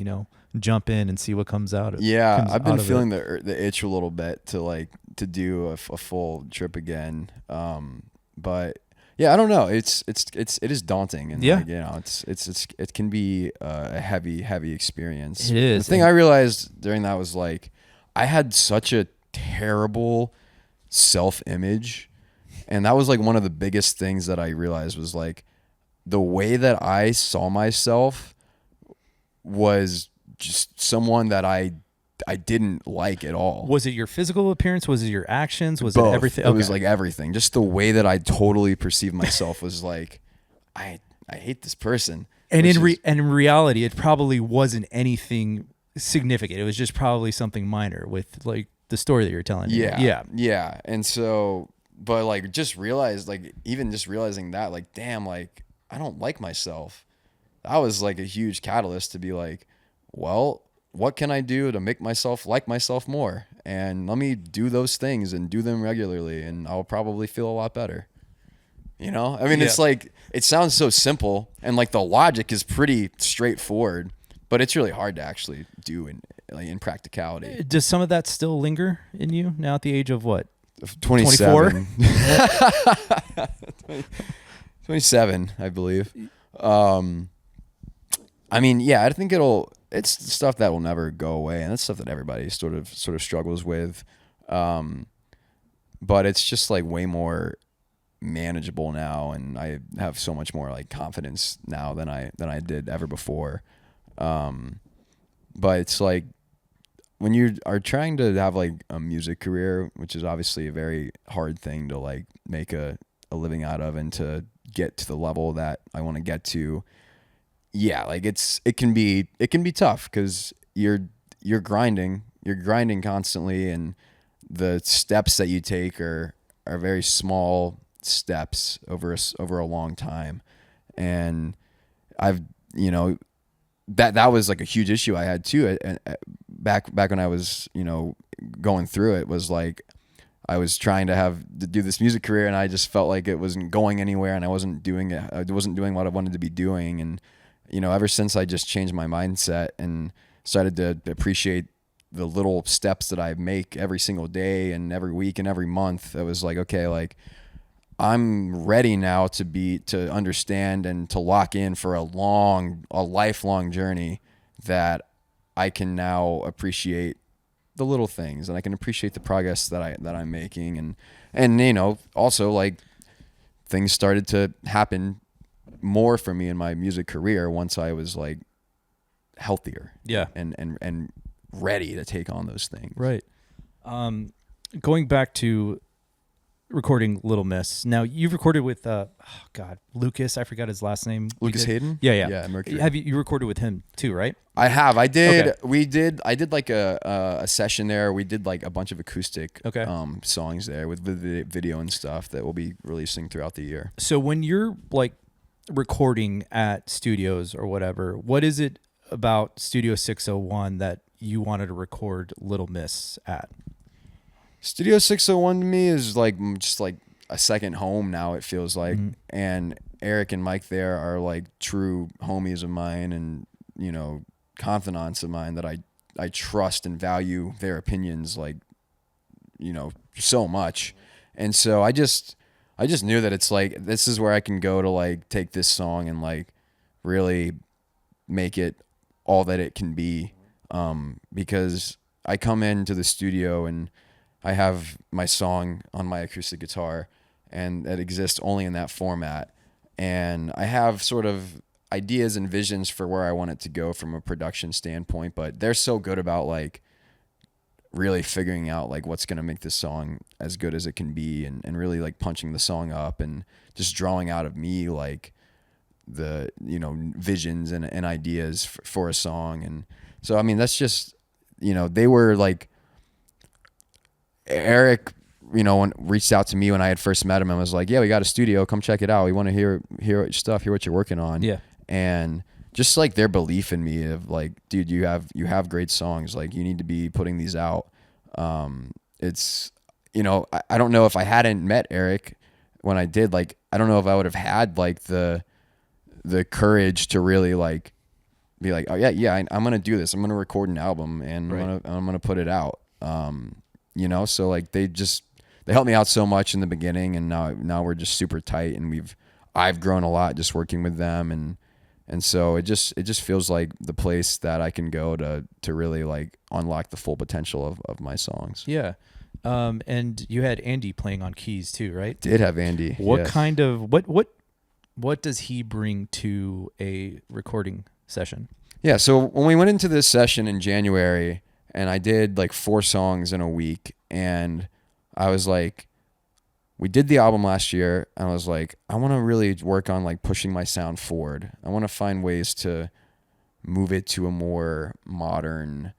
jump in and see what comes out of it. Yeah, I've been feeling the itch a little bit to do a full trip again. But yeah, I don't know. It is daunting, and it can be a heavy experience. It is. The thing I realized during that was like, I had such a terrible self-image, and that was like one of the biggest things that I realized was like the way that I saw myself was just someone that I didn't like at all. Was it your physical appearance? Was it your actions? Was Both. It everything? It was like everything. Just the way that I totally perceived myself was like, I hate this person. And in reality, it probably wasn't anything significant. It was just probably something minor with like the story that you're telling. Yeah. And so, but like even just realizing that, like, damn, like I don't like myself. That was like a huge catalyst to be like, well, what can I do to make myself like myself more? And let me do those things and do them regularly, and I'll probably feel a lot better. I mean, It's like, it sounds so simple, and like the logic is pretty straightforward, but it's really hard to actually do in practicality. Does some of that still linger in you now at the age of what? 27. 27, I believe. I mean, yeah, I think it's stuff that will never go away, and that's stuff that everybody sort of struggles with. But it's just like way more manageable now, and I have so much more like confidence now than I did ever before. But it's like when you are trying to have like a music career, which is obviously a very hard thing to like make a living out of, and to get to the level that I want to get to. Yeah, like it can be tough because you're grinding constantly, and the steps that you take are very small steps over a long time. And I've that was like a huge issue I had too. And back when I was going through it, was like I was trying to do this music career, and I just felt like it wasn't going anywhere, and I wasn't doing it. I wasn't doing what I wanted to be doing. And ever since I just changed my mindset and started to appreciate the little steps that I make every single day and every week and every month, it was like, okay, like I'm ready now to understand and to lock in for a lifelong journey, that I can now appreciate the little things, and I can appreciate the progress that I'm making. And also like things started to happen more for me in my music career once I was like healthier, and ready to take on those things. Right. Going back to recording Little Miss. Now you've recorded with Lucas. I forgot his last name. Lucas Hayden. Yeah. Mercury. Have you recorded with him too? Right. I have. I did. Okay. We did. I did like a session there. We did like a bunch of acoustic songs there with video and stuff that we'll be releasing throughout the year. So when you're like recording at studios or whatever, what is it about Studio 601 that you wanted to record Little Miss at? Studio 601 to me is like just like a second home now, it feels like. And Eric and Mike there are like true homies of mine and, you know, confidants of mine that I trust and value their opinions, like, you know, so much. And so I just knew that it's like, this is where I can go to like take this song and like really make it all that it can be. Because I come into the studio and I have my song on my acoustic guitar and it exists only in that format. And I have sort of ideas and visions for where I want it to go from a production standpoint, but they're so good about like really figuring out like what's going to make this song as good as it can be and really like punching the song up and just drawing out of me like the, you know, visions and ideas for a song. And so, I mean, that's just, you know, they were like, Eric, you know, reached out to me when I had first met him and was like, yeah, we got a studio, come check it out. We want to hear your stuff, hear what you're working on. Yeah. And just like their belief in me of like, dude, you have great songs. Like you need to be putting these out. It's, you know, I don't know if I hadn't met Eric when I did, like, I don't know if I would have had like the courage to really like be like, oh yeah, I'm going to do this. I'm going to record an album and I'm going to put it out. You know, so like they helped me out so much in the beginning, and now we're just super tight, and I've grown a lot just working with them, and so it just feels like the place that I can go to really like unlock the full potential of my songs. Yeah. And you had Andy playing on keys too, right? Did have Andy. What kind of what does he bring to a recording session? Yeah, so when we went into this session in January, and I did like 4 songs in a week, and I was like, we did the album last year, and I was like, I want to really work on like pushing my sound forward. I want to find ways to move it to a more modern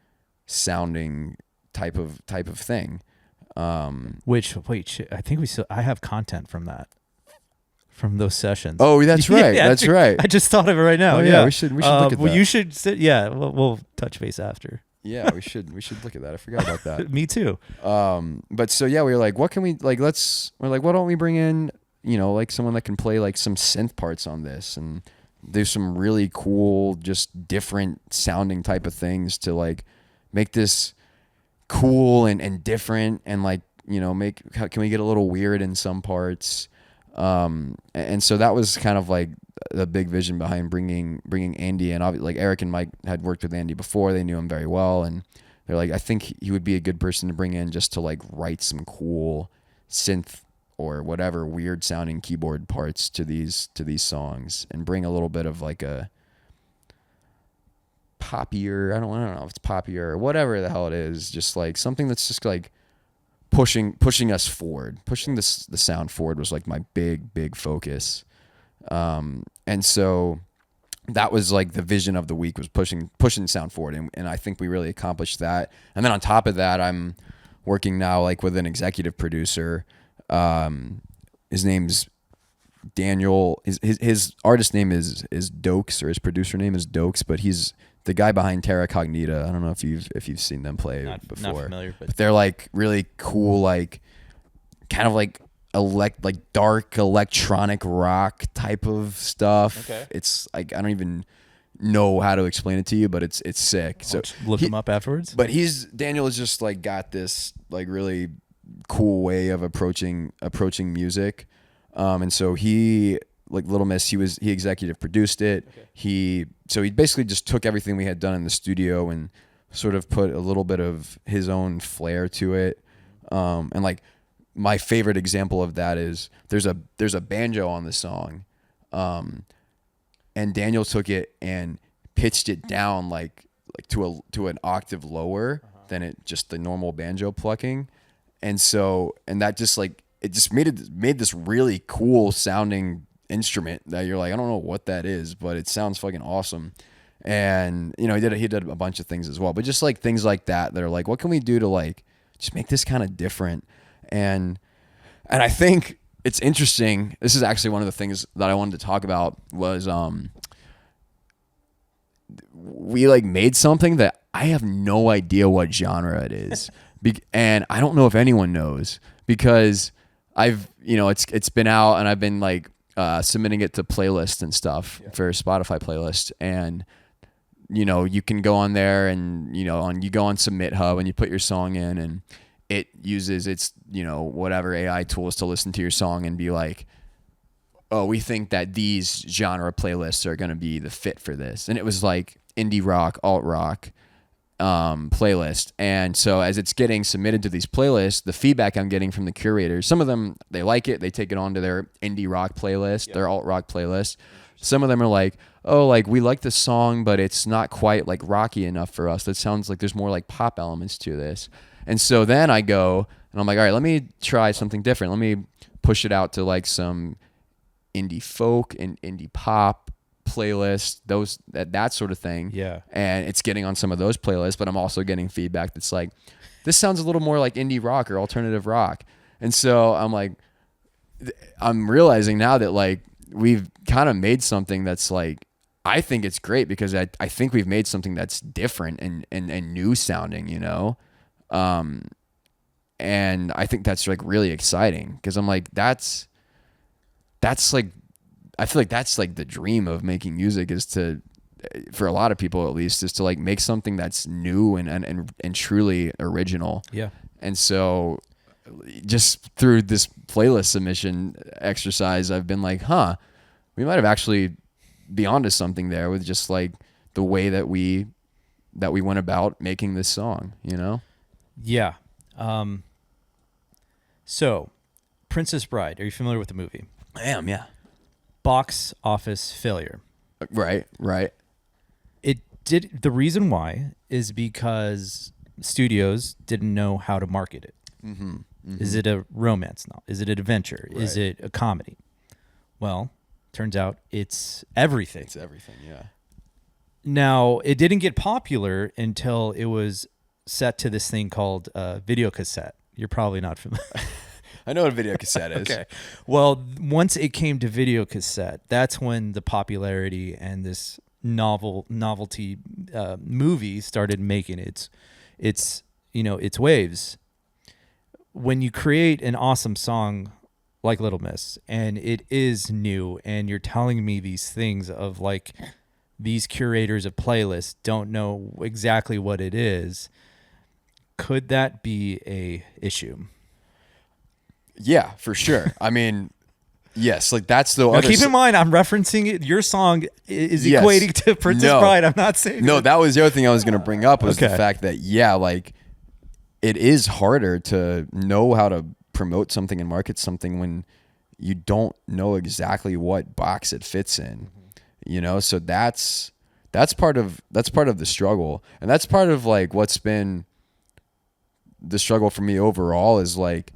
sounding type of thing. I think I have content from from those sessions. Oh, that's right. Yeah, that's right. I just thought of it right now. Oh, yeah. We should look at that. Well, you should sit. Yeah, we'll touch base after. Yeah, we should look at that. I forgot about that. Me too. But so yeah, we were like, what can we like? We're like, why don't we bring in, you know, like someone that can play like some synth parts on this, and there's some really cool, just different sounding type of things to like make this cool and different, and like, you know, can we get a little weird in some parts? And so that was kind of like the big vision behind bringing Andy in. Like Eric and Mike had worked with Andy before. They knew him very well. And they're like, I think he would be a good person to bring in just to like write some cool synth or whatever weird sounding keyboard parts to these songs and bring a little bit of like a poppier, I don't know if it's poppier or whatever the hell it is. Just like something that's just like pushing us forward, pushing the sound forward was like my big focus. And so that was like the vision of the week, was pushing sound forward. And I think we really accomplished that. And then on top of that, I'm working now like with an executive producer. His name's Daniel. His artist name is Dokes, or his producer name is Dokes, but he's the guy behind Terra Cognita. I don't know if you've seen them play before. Not familiar, but they're like really cool, like kind of like dark electronic rock type of stuff. Okay. It's like, I don't even know how to explain it to you, but it's sick. So look him up afterwards. But Daniel is just like got this like really cool way of approaching music. And so he, like Little Miss, he executive produced it. Okay. So he basically just took everything we had done in the studio and sort of put a little bit of his own flair to it. And like my favorite example of that is there's a banjo on the song. And Daniel took it and pitched it down like to an octave lower than just the normal banjo plucking. And that just like it just made this really cool sounding instrument that you're like, I don't know what that is, but it sounds fucking awesome. And you know, he did a bunch of things as well, but just like things like that are like, what can we do to like just make this kind of different? And I think it's interesting. This is actually one of the things that I wanted to talk about was we like made something that I have no idea what genre it is. And I don't know if anyone knows, because it's been out and I've been like submitting it to playlists and stuff for Spotify playlists. And, you know, you can go on there and, you go on Submit Hub and you put your song in, and it uses its, whatever AI tools to listen to your song and be like, oh, we think that these genre playlists are going to be the fit for this. And it was like indie rock, alt rock playlist. And so as it's getting submitted to these playlists, the feedback I'm getting from the curators, some of them, they like it. They take it onto their indie rock playlist, their alt rock playlist. Some of them are like, oh, like we like the song, but it's not quite like rocky enough for us. That sounds like there's more like pop elements to this. And so then I go and I'm like, all right, let me try something different. Let me push it out to like some indie folk and indie pop playlist, that sort of thing. Yeah. And it's getting on some of those playlists, but I'm also getting feedback that's like, this sounds a little more like indie rock or alternative rock. And so I'm realizing now that like we've kind of made something that's like, I think it's great because I think we've made something that's different and new sounding, and I think that's like really exciting because I'm like, that's like, I feel like that's like the dream of making music, is to, for a lot of people at least, is to like make something that's new and truly original. Yeah. And so just through this playlist submission exercise, I've been like, we might have actually be onto something there with just like the way that we went about making this song, Yeah. So Princess Bride, are you familiar with the movie? I am, yeah. Box office failure. Right. The reason why is because studios didn't know how to market it. Mm-hmm. Mm-hmm. Is it a romance novel? Is it an adventure? Right. Is it a comedy? Well, turns out it's everything. It's everything, yeah. Now, it didn't get popular until it was set to this thing called video cassette. You're probably not familiar. I know what a video cassette is. Okay. Well, once it came to video cassette, that's when the popularity and this novelty movie started making its waves. When you create an awesome song like Little Miss, and it is new, and you're telling me these things of like these curators of playlists don't know exactly what it is, could that be a issue? Yeah, for sure. I mean, yes, like that's the now other. Keep in mind, I'm referencing it. Your song is equating to Princess Bride. I'm not saying that was the other thing I was going to bring up was the fact that like it is harder to know how to promote something and market something when you don't know exactly what box it fits in. So that's part of the struggle, and that's part of like what's been the struggle for me overall is like,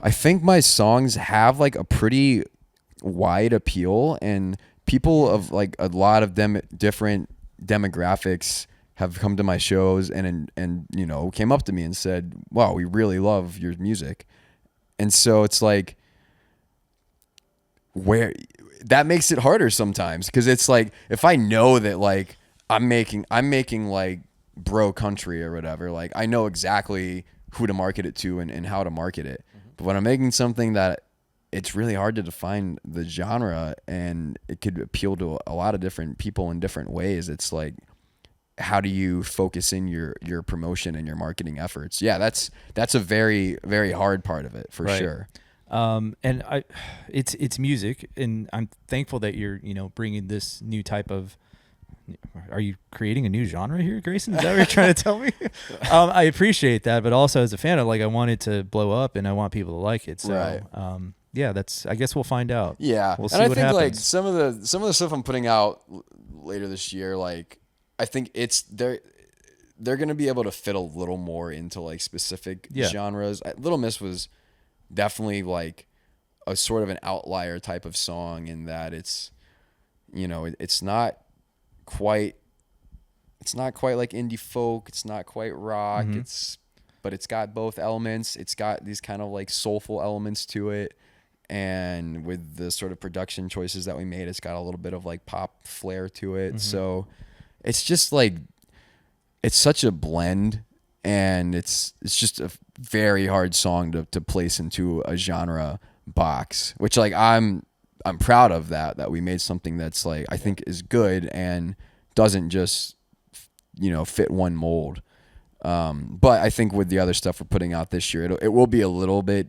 I think my songs have like a pretty wide appeal, and people of like a lot of them different demographics have come to my shows and came up to me and said, wow, we really love your music. And so it's like, where that makes it harder sometimes, because it's like, if I know that like I'm making like bro country or whatever, like I know exactly who to market it to and how to market it. But when I'm making something that it's really hard to define the genre and it could appeal to a lot of different people in different ways, it's like, how do you focus in your promotion and your marketing efforts? Yeah, that's a very, very hard part of it for sure. And it's music, and I'm thankful that you're bringing this new type of. Are you creating a new genre here, Greyson? Is that what you're trying to tell me? I appreciate that, but also as a fan, I want it to blow up, and I want people to like it. So, right. Yeah, I guess we'll find out. Yeah, we'll see and I what think happens. like some of the stuff I'm putting out later this year, like I think they're gonna be able to fit a little more into like specific genres. Little Miss was definitely like a sort of an outlier type of song in that it's, you know, it's not quite like indie folk. It's not quite rock. But it's got both elements. It's got these kind of like soulful elements to it. And with the sort of production choices that we made, it's got a little bit of like pop flair to it. So it's just like, it's such a blend, and it's just a very hard song to place into a genre box, which like I'm proud of that we made something that's like, I think is good and doesn't just, you know, fit one mold. But I think with the other stuff we're putting out this year, it will be a little bit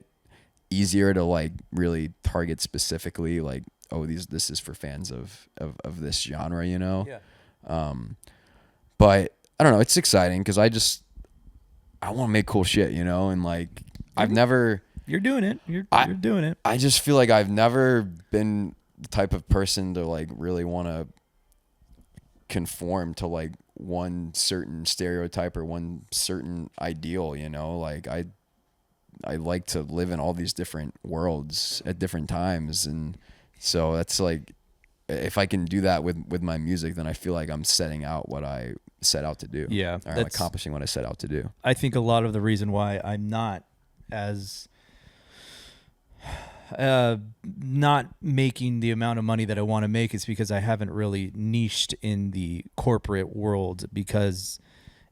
easier to like really target specifically, like, oh, this is for fans of this genre, you know? Yeah. But I don't know, it's exciting because I want to make cool shit, you know? And like, You're doing it. You're doing it. I just feel like I've never been the type of person to like really want to conform to like one certain stereotype or one certain ideal, you know? Like I like to live in all these different worlds at different times, and so that's like, if I can do that with my music, then I feel like I'm setting out what I set out to do. Yeah, or I'm accomplishing what I set out to do. I think a lot of the reason why I'm not as not making the amount of money that I want to make is because I haven't really niched in the corporate world. Because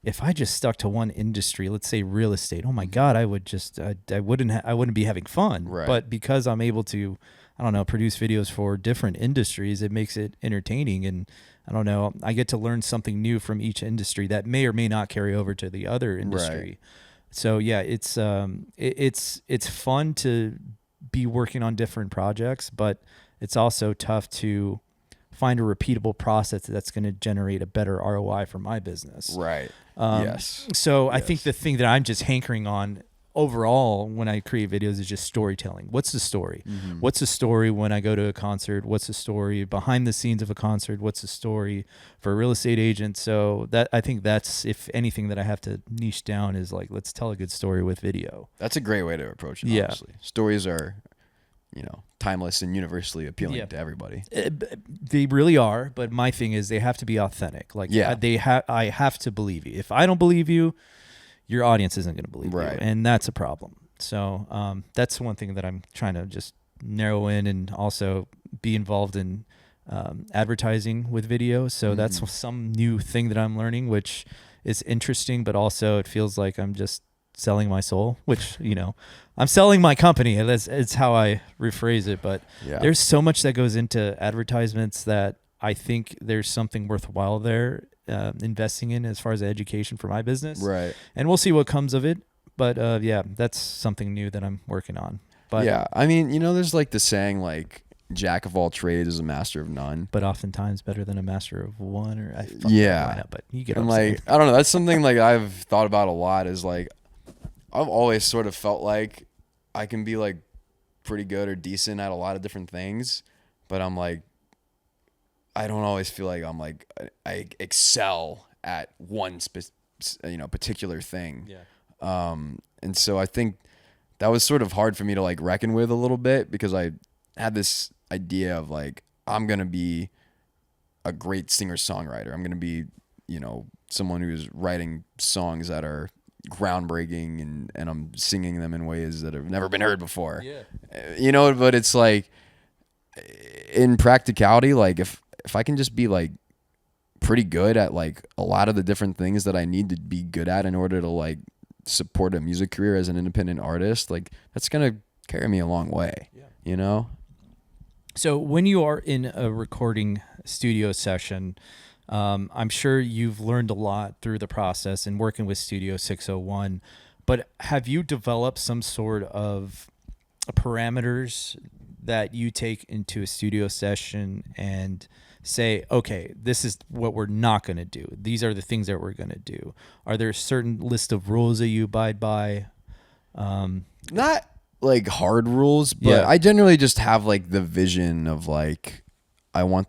if I just stuck to one industry, let's say real estate, oh my God, I wouldn't be having fun. Right. But because I'm able to, I don't know, produce videos for different industries, it makes it entertaining. And I don't know, I get to learn something new from each industry that may or may not carry over to the other industry. Right. So yeah, it's fun to be working on different projects, but it's also tough to find a repeatable process that's going to generate a better ROI for my business. Right. Yes. So I think the thing that I'm just hankering on overall when I create videos is just storytelling. What's the story? What's the story when I go to a concert? What's the story behind the scenes of a concert? What's the story for a real estate agent? So that, I think that's, if anything that I have to niche down, is like, let's tell a good story with video. That's a great way to approach it. Yeah. Honestly. Stories are, you know, timeless and universally appealing to everybody. They really are, but my thing is they have to be authentic. Like, I have to believe you. If I don't believe you, your audience isn't going to believe you, and that's a problem. So that's one thing that I'm trying to just narrow in, and also be involved in advertising with video. So that's some new thing that I'm learning, which is interesting, but also it feels like I'm just selling my soul, which, you know, I'm selling my company. It's how I rephrase it. But there's so much that goes into advertisements that I think there's something worthwhile there investing in as far as education for my business. Right. And we'll see what comes of it. But that's something new that I'm working on. But yeah, I mean, you know, there's like the saying, like, jack of all trades is a master of none. But oftentimes better than a master of one. Or but you get. And like, I don't know. That's something like I've thought about a lot. Is like, I've always sort of felt like I can be like pretty good or decent at a lot of different things, but I'm like, I don't always feel like I'm like, I excel at one particular thing. Yeah. And so I think that was sort of hard for me to like reckon with a little bit, because I had this idea of like, I'm going to be a great singer-songwriter. I'm going to be, you know, someone who's writing songs that are groundbreaking, and I'm singing them in ways that have never been heard before. Yeah. You know, but it's like, in practicality, like if I can just be like pretty good at like a lot of the different things that I need to be good at in order to like support a music career as an independent artist, like that's going to carry me a long way, you know? So when you are in a recording studio session, I'm sure you've learned a lot through the process and working with Studio 601, but have you developed some sort of parameters that you take into a studio session and say, okay, this is what we're not going to do. These are the things that we're going to do. Are there a certain list of rules that you abide by? Not like hard rules, but I generally just have like the vision of like, I want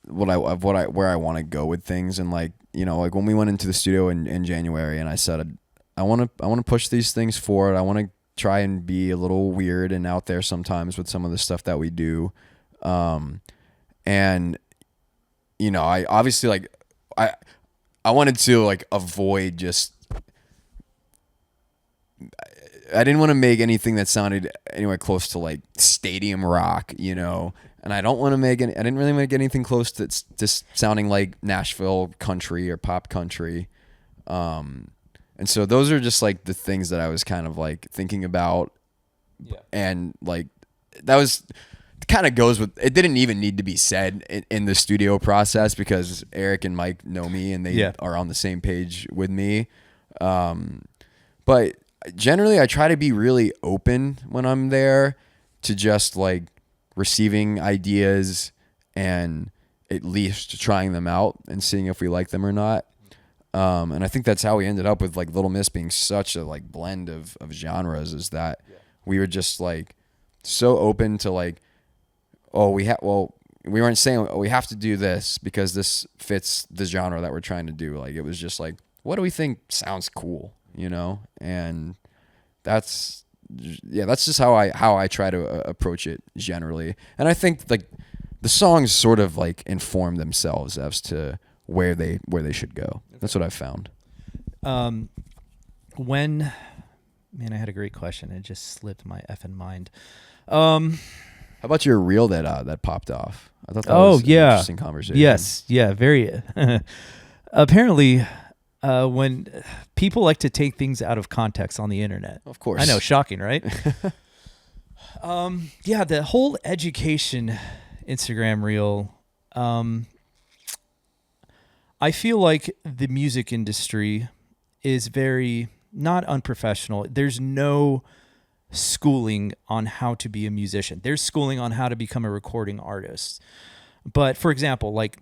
where I want to go with things. And like, you know, like when we went into the studio in January, and I said, I want to push these things forward. I want to try and be a little weird and out there sometimes with some of the stuff that we do. And you know, I obviously like I wanted to like avoid just, I didn't want to make anything that sounded anywhere close to like stadium rock, you know, and I don't want to make any, I didn't really make anything close to just sounding like Nashville country or pop country. And so those are just like the things that I was kind of like thinking about. Yeah. And like, that was kind of goes with, it didn't even need to be said in the studio process because Eric and Mike know me and they are on the same page with me. But generally I try to be really open when I'm there to just like receiving ideas and at least trying them out and seeing if we like them or not. And I think that's how we ended up with like Little Miss being such a like blend of genres, is that we were just like so open to like, we weren't saying, we have to do this because this fits the genre that we're trying to do. Like, it was just like, what do we think sounds cool, you know? And that's just how I try to approach it generally. And I think like the songs sort of like inform themselves as to where they should go. That's what I've found. Man, I had a great question. It just slipped my effing mind. How about your reel that popped off? I thought that was an interesting conversation. Yes, yeah, very. Apparently, when people like to take things out of context on the internet. Of course. I know, shocking, right? Yeah, the whole education Instagram reel. I feel like the music industry is very not unprofessional. There's no schooling on how to be a musician. There's schooling on how to become a recording artist. But for example, like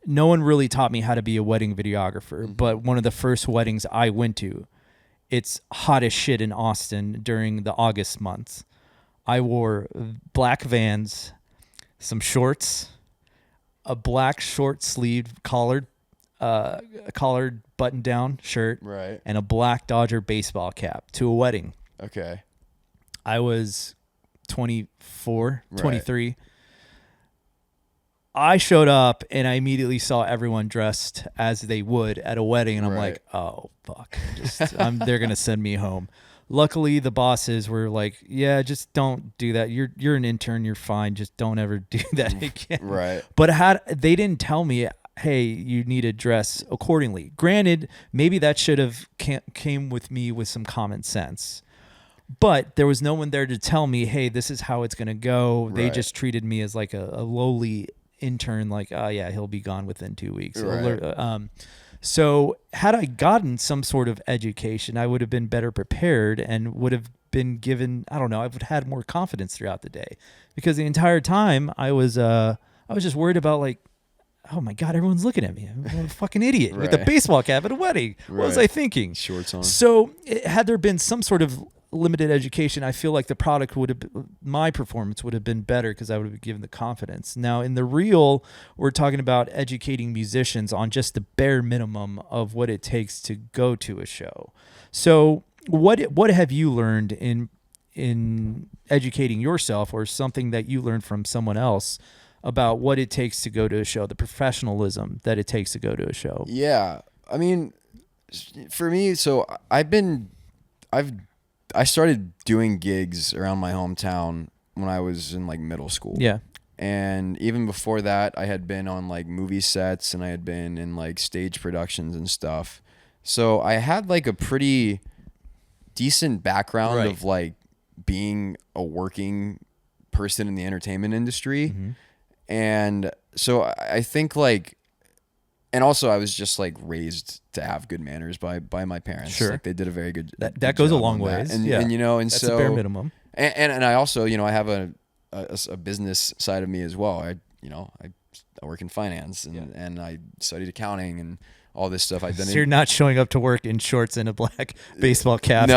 no one really taught me how to be a wedding videographer. Mm-hmm. But one of the first weddings I went to, it's hot as shit in Austin during the August months. I wore black Vans, some shorts, a black short sleeved collared button-down shirt, right, and a black Dodger baseball cap to a wedding. Okay. I was 24, right. 23. I showed up and I immediately saw everyone dressed as they would at a wedding, and I'm like, oh, fuck. They're going to send me home. Luckily, the bosses were like, yeah, just don't do that. You're an intern. You're fine. Just don't ever do that again. Right. But they didn't tell me, hey, you need to dress accordingly. Granted, maybe that should have came with me with some common sense. But there was no one there to tell me, hey, this is how it's going to go. Right. They just treated me as like a lowly intern, like, oh, yeah, he'll be gone within 2 weeks. Right. So had I gotten some sort of education, I would have been better prepared and would have been given, I don't know, I would have had more confidence throughout the day. Because the entire time I was just worried about like, oh my God, everyone's looking at me. I'm a fucking idiot with a baseball cap at a wedding. What was I thinking? Shorts on. So had there been some sort of limited education, I feel like the product my performance would have been better because I would have been given the confidence. Now in the reel, we're talking about educating musicians on just the bare minimum of what it takes to go to a show. So what have you learned in educating yourself, or something that you learned from someone else about what it takes to go to a show, the professionalism that it takes to go to a show? Yeah. I mean, for me, so I started doing gigs around my hometown when I was in like middle school. Yeah. And even before that, I had been on like movie sets and I had been in like stage productions and stuff. So I had like a pretty decent background of like being a working person in the entertainment industry. Mm-hmm. And so I think like, and also I was just like raised to have good manners by my parents. Sure. Like they did a very good that goes a long ways. And, and you know, and that's so the bare minimum. And I also, you know, I have a business side of me as well. I work in finance and I studied accounting and all this stuff. I've done. So you're not showing up to work in shorts and a black baseball cap.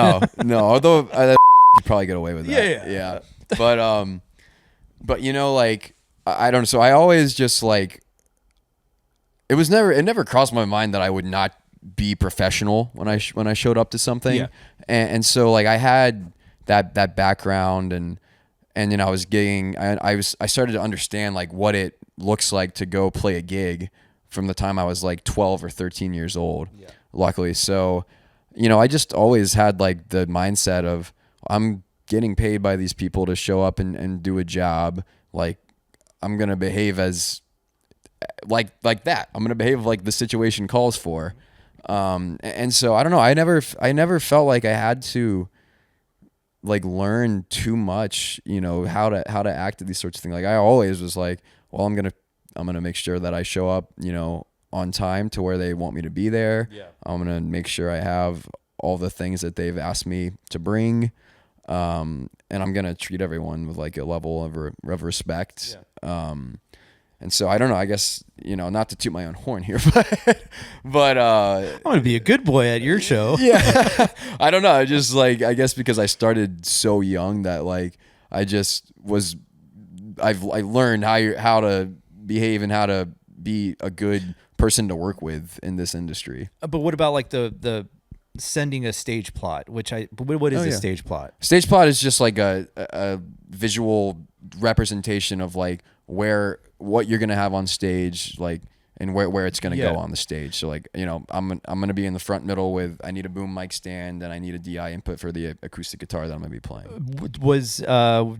No. Although I could probably get away with that. Yeah. But you know, like I don't know. So I always just like, it never crossed my mind that I would not be professional when I showed up to something. Yeah. And so like I had that background, and you know, I was gigging. I started to understand like what it looks like to go play a gig from the time I was like 12 or 13 years old. Yeah. Luckily, so you know, I just always had like the mindset of I'm getting paid by these people to show up and do a job. Like I'm gonna behave as like that. I'm gonna behave like the situation calls for. And so I don't know. I never felt like I had to like learn too much, you know, how to act at these sorts of things. Like I always was like, well, I'm gonna make sure that I show up, you know, on time to where they want me to be there. Yeah. I'm gonna make sure I have all the things that they've asked me to bring. And I'm gonna treat everyone with like a level of respect. Yeah. And so I don't know, I guess, you know, not to toot my own horn here, but I want to be a good boy at your show. Yeah. I don't know. I just like, I guess because I started so young that like, I learned how to behave and how to be a good person to work with in this industry. But what about like the sending a stage plot, what is a stage plot? Stage plot is just like a visual representation of like what you're gonna have on stage, like, and where it's gonna go on the stage. So like, you know, I'm gonna be in the front middle with, I need a boom mic stand and I need a DI input for the acoustic guitar that I'm gonna be playing.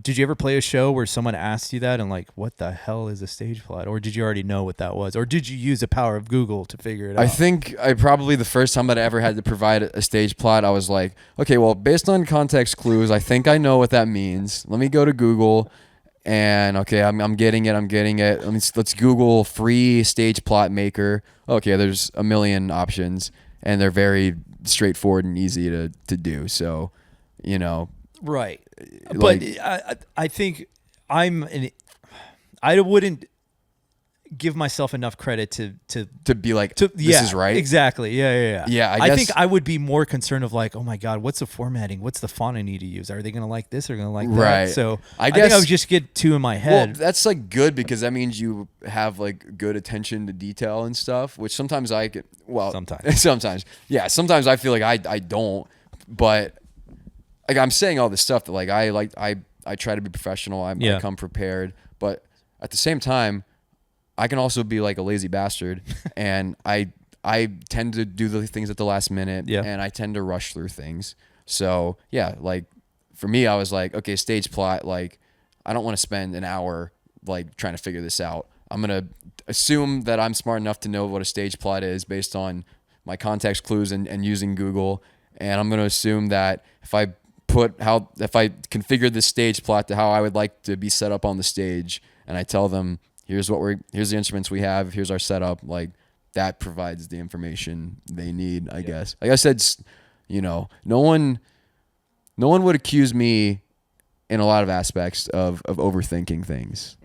Did you ever play a show where someone asked you that and like, what the hell is a stage plot? Or did you already know what that was? Or did you use the power of Google to figure it out? I think probably the first time that I ever had to provide a stage plot, I was like, okay, well, based on context clues, I think I know what that means. Let me go to Google. And okay, I'm getting it. Let's Google free stage plot maker. Okay, there's a million options, and they're very straightforward and easy to do. So, you know, right. Like, but I think I wouldn't give myself enough credit to be like, this is right. Exactly. Yeah. Yeah. I think I would be more concerned of like, oh my God, what's the formatting? What's the font I need to use? Are they going to like this or going to like that? Right. So I think I would just get two in my head. Well, that's like good because that means you have like good attention to detail and stuff, which sometimes I get, well, sometimes. Yeah. Sometimes I feel like I don't, but like I'm saying all this stuff that like, I try to be professional. I come prepared, but at the same time, I can also be like a lazy bastard, and I tend to do the things at the last minute, and I tend to rush through things. So yeah, like for me, I was like, okay, stage plot, like I don't want to spend an hour like trying to figure this out. I'm gonna assume that I'm smart enough to know what a stage plot is based on my context clues and using Google, and I'm gonna assume that if I configure this stage plot to how I would like to be set up on the stage, and I tell them, here's the instruments we have, here's our setup, like that provides the information they need, I guess. Like I said, you know, no one would accuse me in a lot of aspects of overthinking things,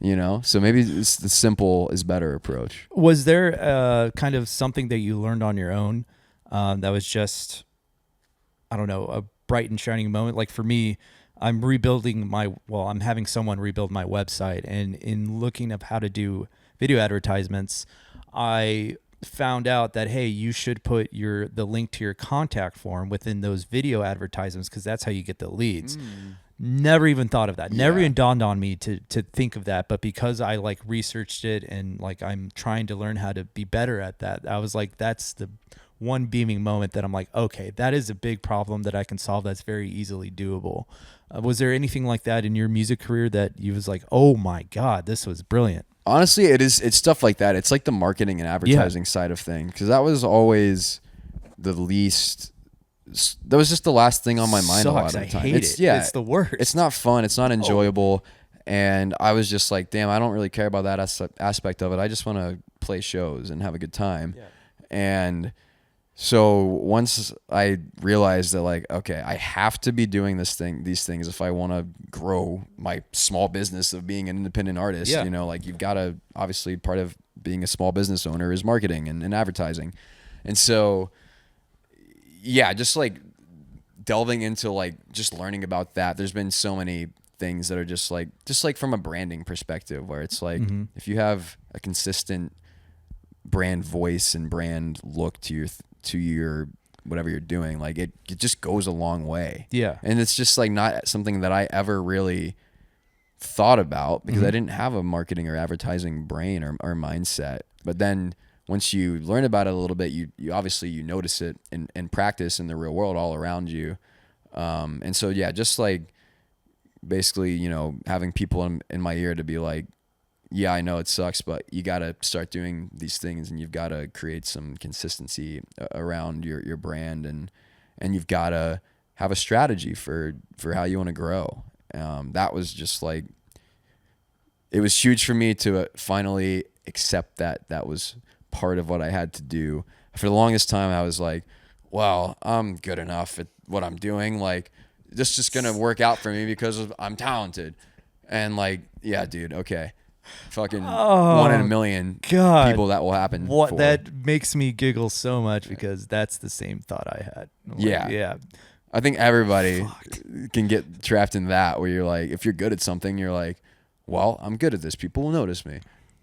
you know? So maybe it's the simple is better approach. Was there kind of something that you learned on your own that was just, I don't know, a bright and shining moment? Like for me, I'm having someone rebuild my website, and in looking up how to do video advertisements, I found out that, hey, you should put the link to your contact form within those video advertisements because that's how you get the leads. Never even thought of that. Never even dawned on me to think of that. But because I like researched it and like I'm trying to learn how to be better at that, I was like, that's the one beaming moment that I'm like, okay, that is a big problem that I can solve. That's very easily doable. Was there anything like that in your music career that you was like, oh my God, this was brilliant? Honestly, it's stuff like that. It's like the marketing and advertising side of things. Because that was always that was just the last thing on my mind a lot of the time. I hate it. Yeah, it's the worst. It's not fun. It's not enjoyable. And I was just like, damn, I don't really care about that aspect of it. I just want to play shows and have a good time. Yeah. And so once I realized that, like, okay, I have to be doing these things if I want to grow my small business of being an independent artist, you know, like you've got to, obviously part of being a small business owner is marketing and advertising. And so, yeah, just like delving into like just learning about that, there's been so many things that are just like from a branding perspective where it's like, if you have a consistent brand voice and brand look to your whatever you're doing, like it just goes a long way. Yeah. And it's just like not something that I ever really thought about because I didn't have a marketing or advertising brain or mindset. But then once you learn about it a little bit, you obviously you notice it in practice in the real world all around you. And so, yeah, just like basically, you know, having people in my ear to be like, yeah, I know it sucks, but you got to start doing these things and you've got to create some consistency around your brand and you've got to have a strategy for how you want to grow. That was just like, it was huge for me to finally accept that was part of what I had to do. For the longest time, I was like, well, I'm good enough at what I'm doing. Like, this is just going to work out for me because I'm talented. And like, yeah, dude, okay. Fucking 1 in a million people that will happen. That makes me giggle so much because that's the same thought I had. Like, yeah. I think everybody can get trapped in that where you're like, if you're good at something, you're like, well, I'm good at this. People will notice me.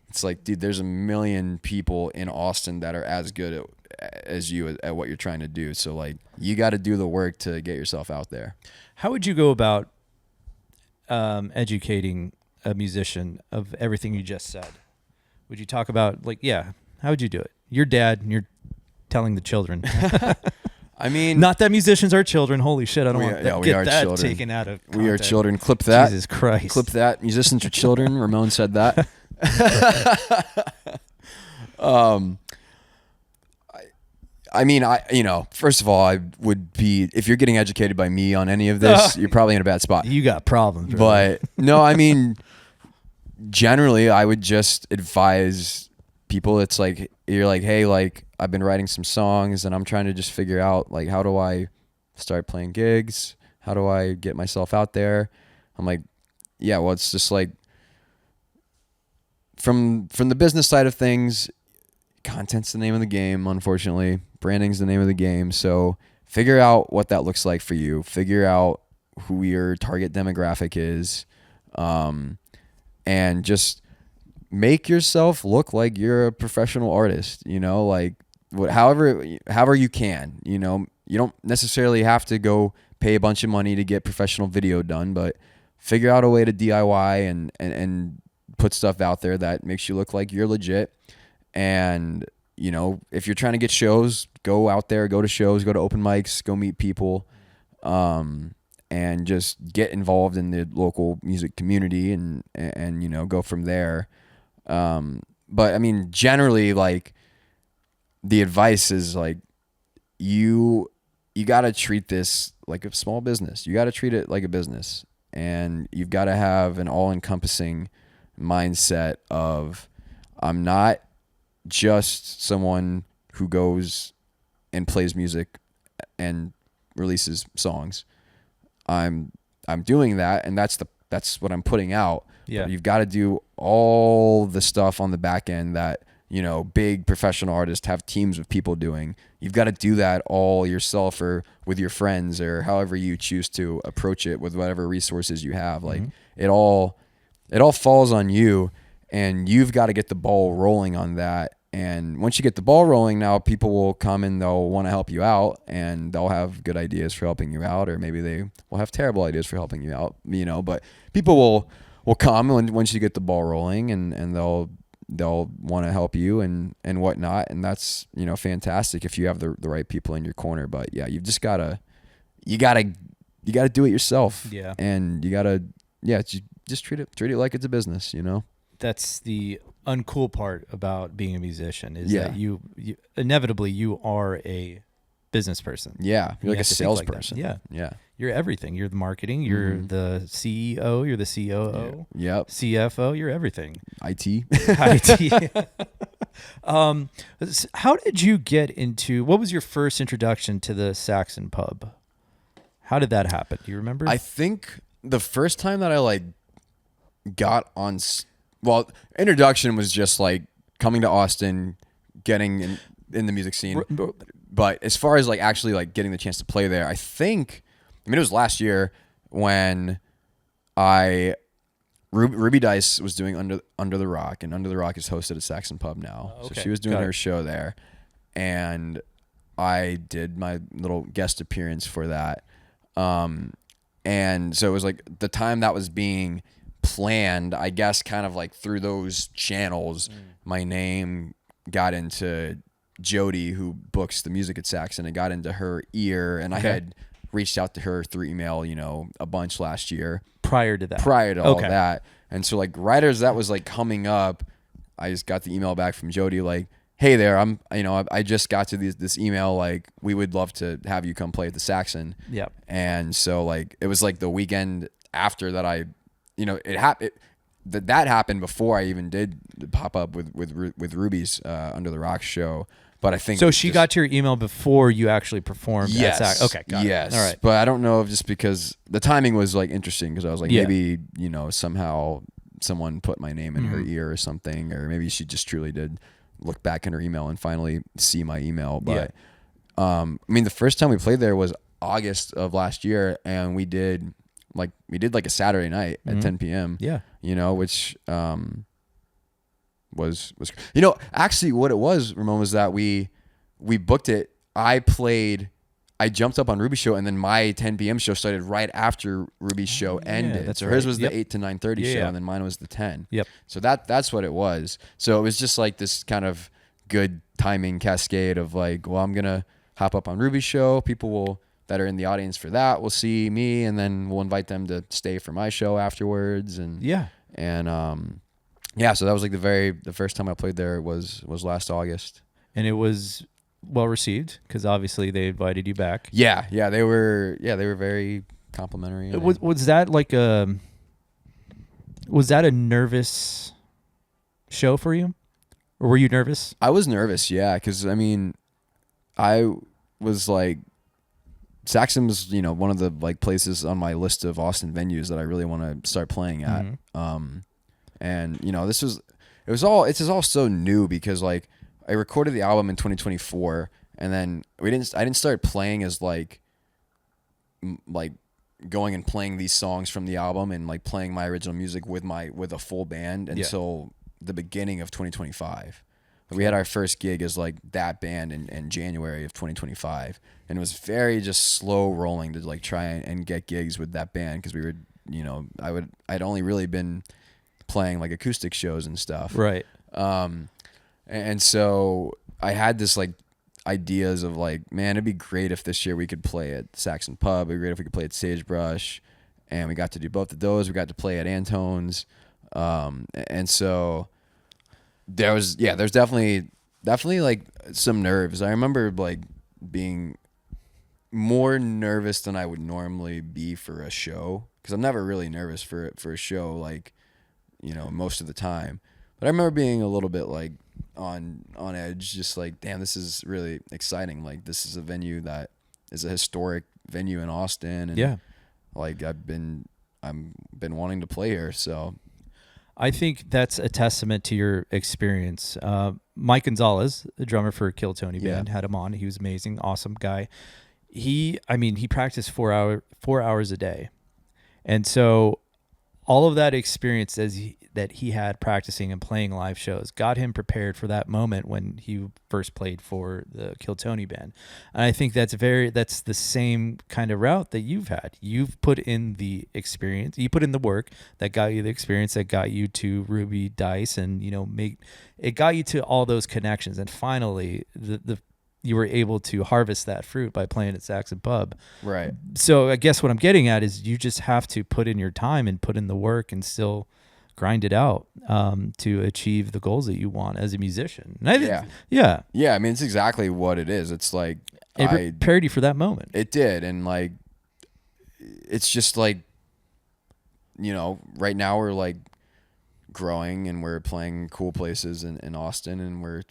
It's like, dude, there's a million people in Austin that are as good as you at what you're trying to do. So like, you got to do the work to get yourself out there. How would you go about educating a musician of everything you just said? Would you talk about like, how would you do it? Your dad and you're telling the children. I mean, not that musicians are children. Holy shit, I don't want that. Get that children. Taken out of context. We are children. Clip that. Jesus Christ. Clip that. Musicians are children. Ramon said that. I mean, first of all, I would be, if you're getting educated by me on any of this, you're probably in a bad spot. You got problems. But no, I mean, generally I would just advise people. It's like, you're like, hey, like I've been writing some songs and I'm trying to just figure out like, how do I start playing gigs? How do I get myself out there? I'm like, yeah, well, it's just like from the business side of things, content's the name of the game, unfortunately. Branding's the name of the game. So figure out what that looks like for you. Figure out who your target demographic is. And just make yourself look like you're a professional artist, you know, like however you can, you know. You don't necessarily have to go pay a bunch of money to get professional video done, but figure out a way to DIY and put stuff out there that makes you look like you're legit. And, you know, if you're trying to get shows, go out there, go to shows, go to open mics, go meet people, and just get involved in the local music community and you know, go from there. But I mean, generally, like, the advice is like, you got to treat this like a small business. You got to treat it like a business, and you've got to have an all-encompassing mindset of, I'm not just someone who goes and plays music and releases songs. I'm doing that, and that's what I'm putting out. Yeah. But you've got to do all the stuff on the back end that, you know, big professional artists have teams of people doing. You've got to do that all yourself or with your friends or however you choose to approach it with whatever resources you have. Like, it all falls on you, and you've got to get the ball rolling on that. And once you get the ball rolling, now people will come and they'll want to help you out, and they'll have good ideas for helping you out, or maybe they will have terrible ideas for helping you out, you know. But people will come once you get the ball rolling, and they'll want to help you and whatnot. And that's, you know, fantastic if you have the right people in your corner. But yeah, you've just gotta do it yourself. Yeah. And you gotta, just treat it like it's a business, you know. That's the uncool part about being a musician is that you inevitably you are a business person. Yeah. You're like a salesperson. Like yeah. You're everything. You're the marketing. You're the CEO. You're the COO. Yep. CFO. You're everything. IT. How did you get into? What was your first introduction to the Saxon Pub? How did that happen? Do you remember? I think the first time that I like got on. Well, introduction was just like coming to Austin, getting in the music scene. But as far as like actually like getting the chance to play there, I mean, it was last year when Ruby Dice was doing Under the Rock, and Under the Rock is hosted at Saxon Pub now. Okay. So she was doing her show there, and I did my little guest appearance for that. And so it was like the time that was being planned, I guess, kind of like through those channels, my name got into Jody, who books the music at Saxon. It got into her ear, and I had reached out to her through email, a bunch last year. Prior to all that. And so like right as that was like coming up, I just got the email back from Jody like, hey there, I just got to this email, like, we would love to have you come play at the Saxon. Yep. And so like it was like the weekend after that it happened. That happened before I even did pop up with Ruby's Under the Rocks show. But I think so. She got to your email before you actually performed. Yes. At Saxon. Okay. Got yes. It. All right. But I don't know if just because the timing was like interesting, because I was like, maybe somehow someone put my name in her ear or something, or maybe she just truly did look back in her email and finally see my email. But I mean, the first time we played there was August of last year, and we did like a Saturday night at 10 p.m. Yeah. Which was actually what it was, Ramon, was that we booked it. I jumped up on Ruby's show, and then my 10 p.m. show started right after Ruby's show ended. So hers was the 8 to 9:30 show, and then mine was the 10. Yep. So that's what it was. So it was just like this kind of good timing cascade of like, well, I'm gonna hop up on Ruby's show. People that are in the audience for that will see me, and then we'll invite them to stay for my show afterwards. And so that was like the first time I played there was last August. And it was well received because obviously they invited you back. Yeah, they were very complimentary. Was that like a nervous show for you, or were you nervous? I was nervous, yeah, because I mean, I was like, Saxon was one of the like places on my list of Austin venues that I really want to start playing at. And this is all so new, because like I recorded the album in 2024, and then I didn't start playing as like going and playing these songs from the album and like playing my original music with a full band until the beginning of 2025. We had our first gig as like that band in January of 2025, and it was very just slow rolling to like try and get gigs with that band, because we were I'd only really been playing like acoustic shows and stuff. Right. And so I had this like ideas of like, man, it'd be great if this year we could play at Saxon Pub. It'd be great if we could play at Sagebrush. And we got to do both of those. We got to play at Antone's. And so there's definitely like some nerves. I remember like being more nervous than I would normally be for a show, because I'm never really nervous for a show, like, most of the time. But I remember being a little bit like on edge, just like, damn, this is really exciting. Like, this is a venue that is a historic venue in Austin, and like I've been wanting to play here. So I think that's a testament to your experience. Mike Gonzalez, the drummer for Kill Tony Band, had him on. He was amazing, awesome guy. He practiced 4 hours a day, and so all of that experience that he had practicing and playing live shows got him prepared for that moment when he first played for the Kill Tony Band. And I think that's the same kind of route that you've had. You've put in the experience, you put in the work that got you the experience, that got you to Ruby Dice, and it got you to all those connections. And finally, you were able to harvest that fruit by playing at Saxon Pub. Right. So I guess what I'm getting at is you just have to put in your time and put in the work and still grind it out to achieve the goals that you want as a musician. And I mean, it's exactly what it is. It's like it prepared you for that moment. It did, and like it's just like, right now we're like growing and we're playing cool places in Austin, and we're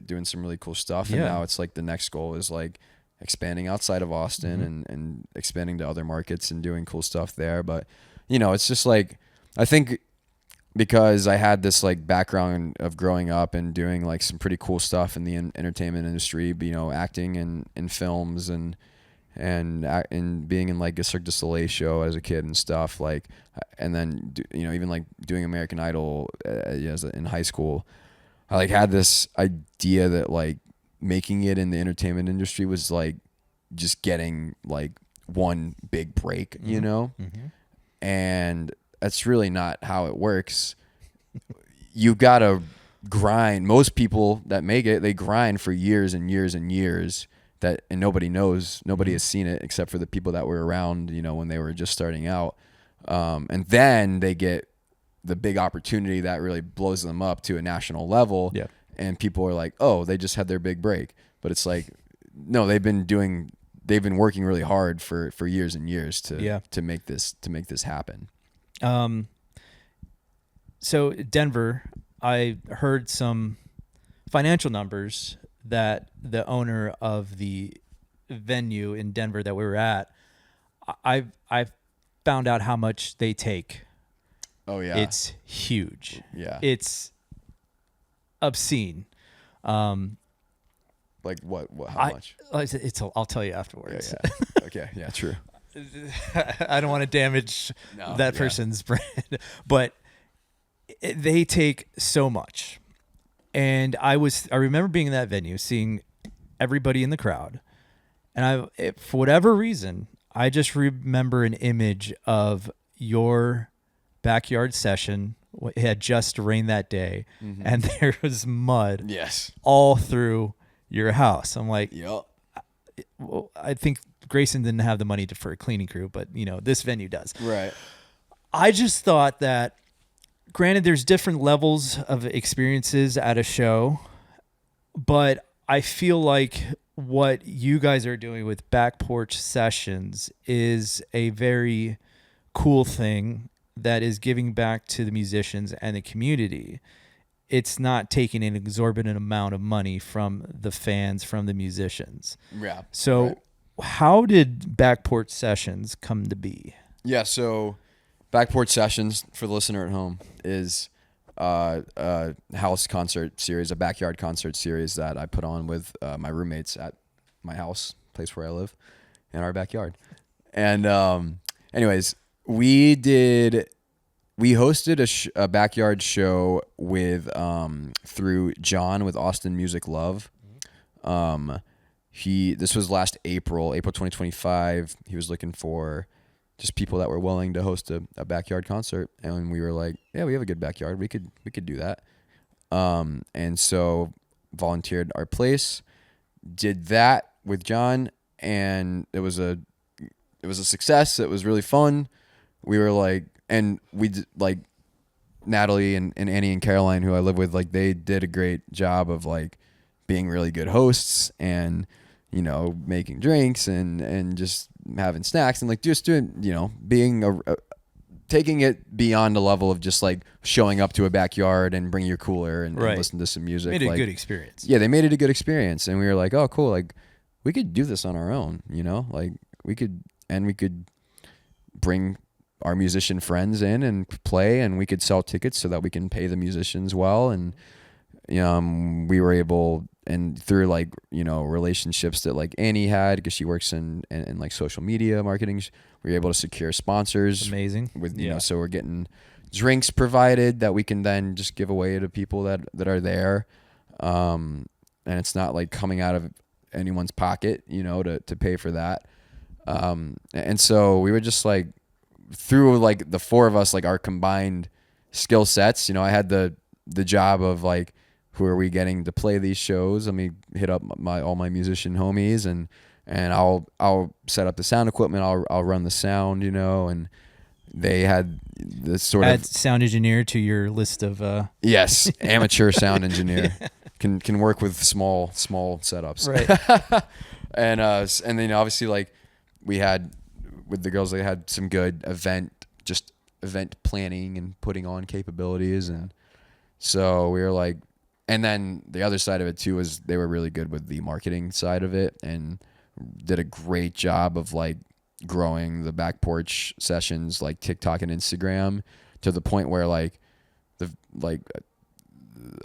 doing some really cool stuff. And now it's like the next goal is like expanding outside of Austin and expanding to other markets and doing cool stuff there. But it's just like, I think because I had this like background of growing up and doing like some pretty cool stuff in the entertainment industry, acting in films and being in like a Cirque du Soleil show as a kid and stuff, like, and then even like doing American Idol in high school. I like had this idea that like making it in the entertainment industry was like just getting like one big break, you know? And that's really not how it works. You gotta grind. Most people that make it, they grind for years and years and years, and nobody knows, nobody has seen it except for the people that were around, you know, when they were just starting out. And then they get the big opportunity that really blows them up to a national level. Yeah. And people are like, oh, they just had their big break. But it's like, no, they've been working really hard for years and years to make this happen. So Denver, I heard some financial numbers that the owner of the venue in Denver that we were at, I've found out how much they take. Oh yeah. It's huge. Yeah. It's obscene. Like what how much? I'll tell you afterwards. Yeah. Okay. Yeah, true. I don't want to damage that person's brand, but they take so much. And I remember being in that venue, seeing everybody in the crowd, and for whatever reason, I just remember an image of your backyard session. It had just rained that day, and there was mud all through your house. I'm like, well, I think Greyson didn't have the money for a cleaning crew, but you know, this venue does. Right. I just thought that, granted, there's different levels of experiences at a show, but I feel like what you guys are doing with Back Porch Sessions is a very cool thing that is giving back to the musicians and the community. It's not taking an exorbitant amount of money from the fans, from the musicians. Yeah. So how did Back Porch Sessions come to be? Yeah, so Back Porch Sessions, for the listener at home, is a house concert series, a backyard concert series that I put on with my roommates at my house, place where I live, in our backyard. And anyways, we hosted a backyard show with through John with Austin Music Love. This was last April 2025. He was looking for just people that were willing to host a backyard concert, and we were like, yeah, we have a good backyard. We could do that. And so volunteered our place, did that with John, and it was a success. It was really fun. We were like, and we did, like, Natalie and Annie and Caroline, who I live with, like, they did a great job of like being really good hosts and, you know, making drinks and just having snacks and like just doing, you know, being taking it beyond a level of just like showing up to a backyard and bringing your cooler and listen to some music. Made it like, a good experience. Yeah, they made it a good experience, and we were like, oh, cool, like we could do this on our own, you know, like we could bring our musician friends in and play, and we could sell tickets so that we can pay the musicians well. And we were able, and through like, you know, relationships that like Annie had, because she works in like social media marketing, we were able to secure sponsors. Amazing. With, you know, so we're getting drinks provided that we can then just give away to people that are there. And it's not like coming out of anyone's pocket, you know, to pay for that. And so we were just like, through like the four of us, like our combined skill sets, you know, I had the job of like, who are we getting to play these shows? Let me hit up all my musician homies, and I'll set up the sound equipment. I'll run the sound, you know, and they had this sort of sound engineer to your list of yes, amateur sound engineer can work with small setups, right? And then obviously like we had with the girls, they had some good event planning and putting on capabilities, and so we were like. And then the other side of it too was they were really good with the marketing side of it and did a great job of like growing the Back Porch Sessions, like TikTok and Instagram, to the point where like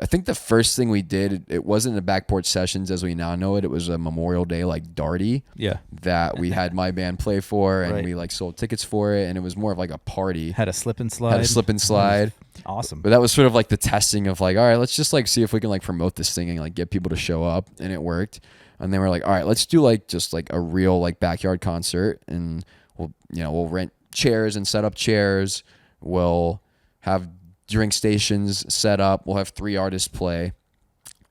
I think the first thing we did, it wasn't a Back Porch Sessions as we now know it. It was a Memorial Day like Darty that we had my band play for, and we like sold tickets for it, and it was more of like a party. Had a slip and slide. Awesome. But that was sort of like the testing of like, all right, let's just like see if we can like promote this thing and like get people to show up, and it worked. And then we're like, all right, let's do like just like a real like backyard concert, and we'll rent chairs and set up chairs. We'll have drink stations set up. We'll have 3 artists play,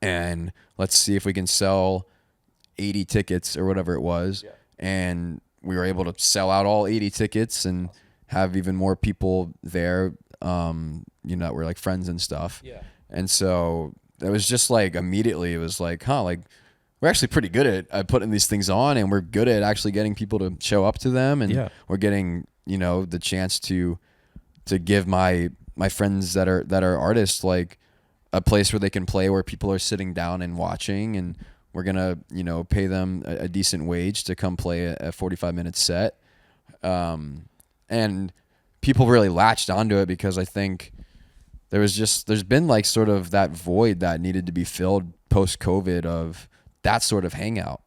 and let's see if we can sell 80 tickets or whatever it was. Yeah. And we were able to sell out all 80 tickets and have even more people there, that were like friends and stuff. Yeah. And so it was just like immediately it was like, like we're actually pretty good at putting these things on, and we're good at actually getting people to show up to them, and we're getting, the chance to give my friends that are artists like a place where they can play, where people are sitting down and watching, and we're gonna pay them a decent wage to come play a 45-minute set, and people really latched onto it because I think there's been like sort of that void that needed to be filled post-COVID of that sort of hangout.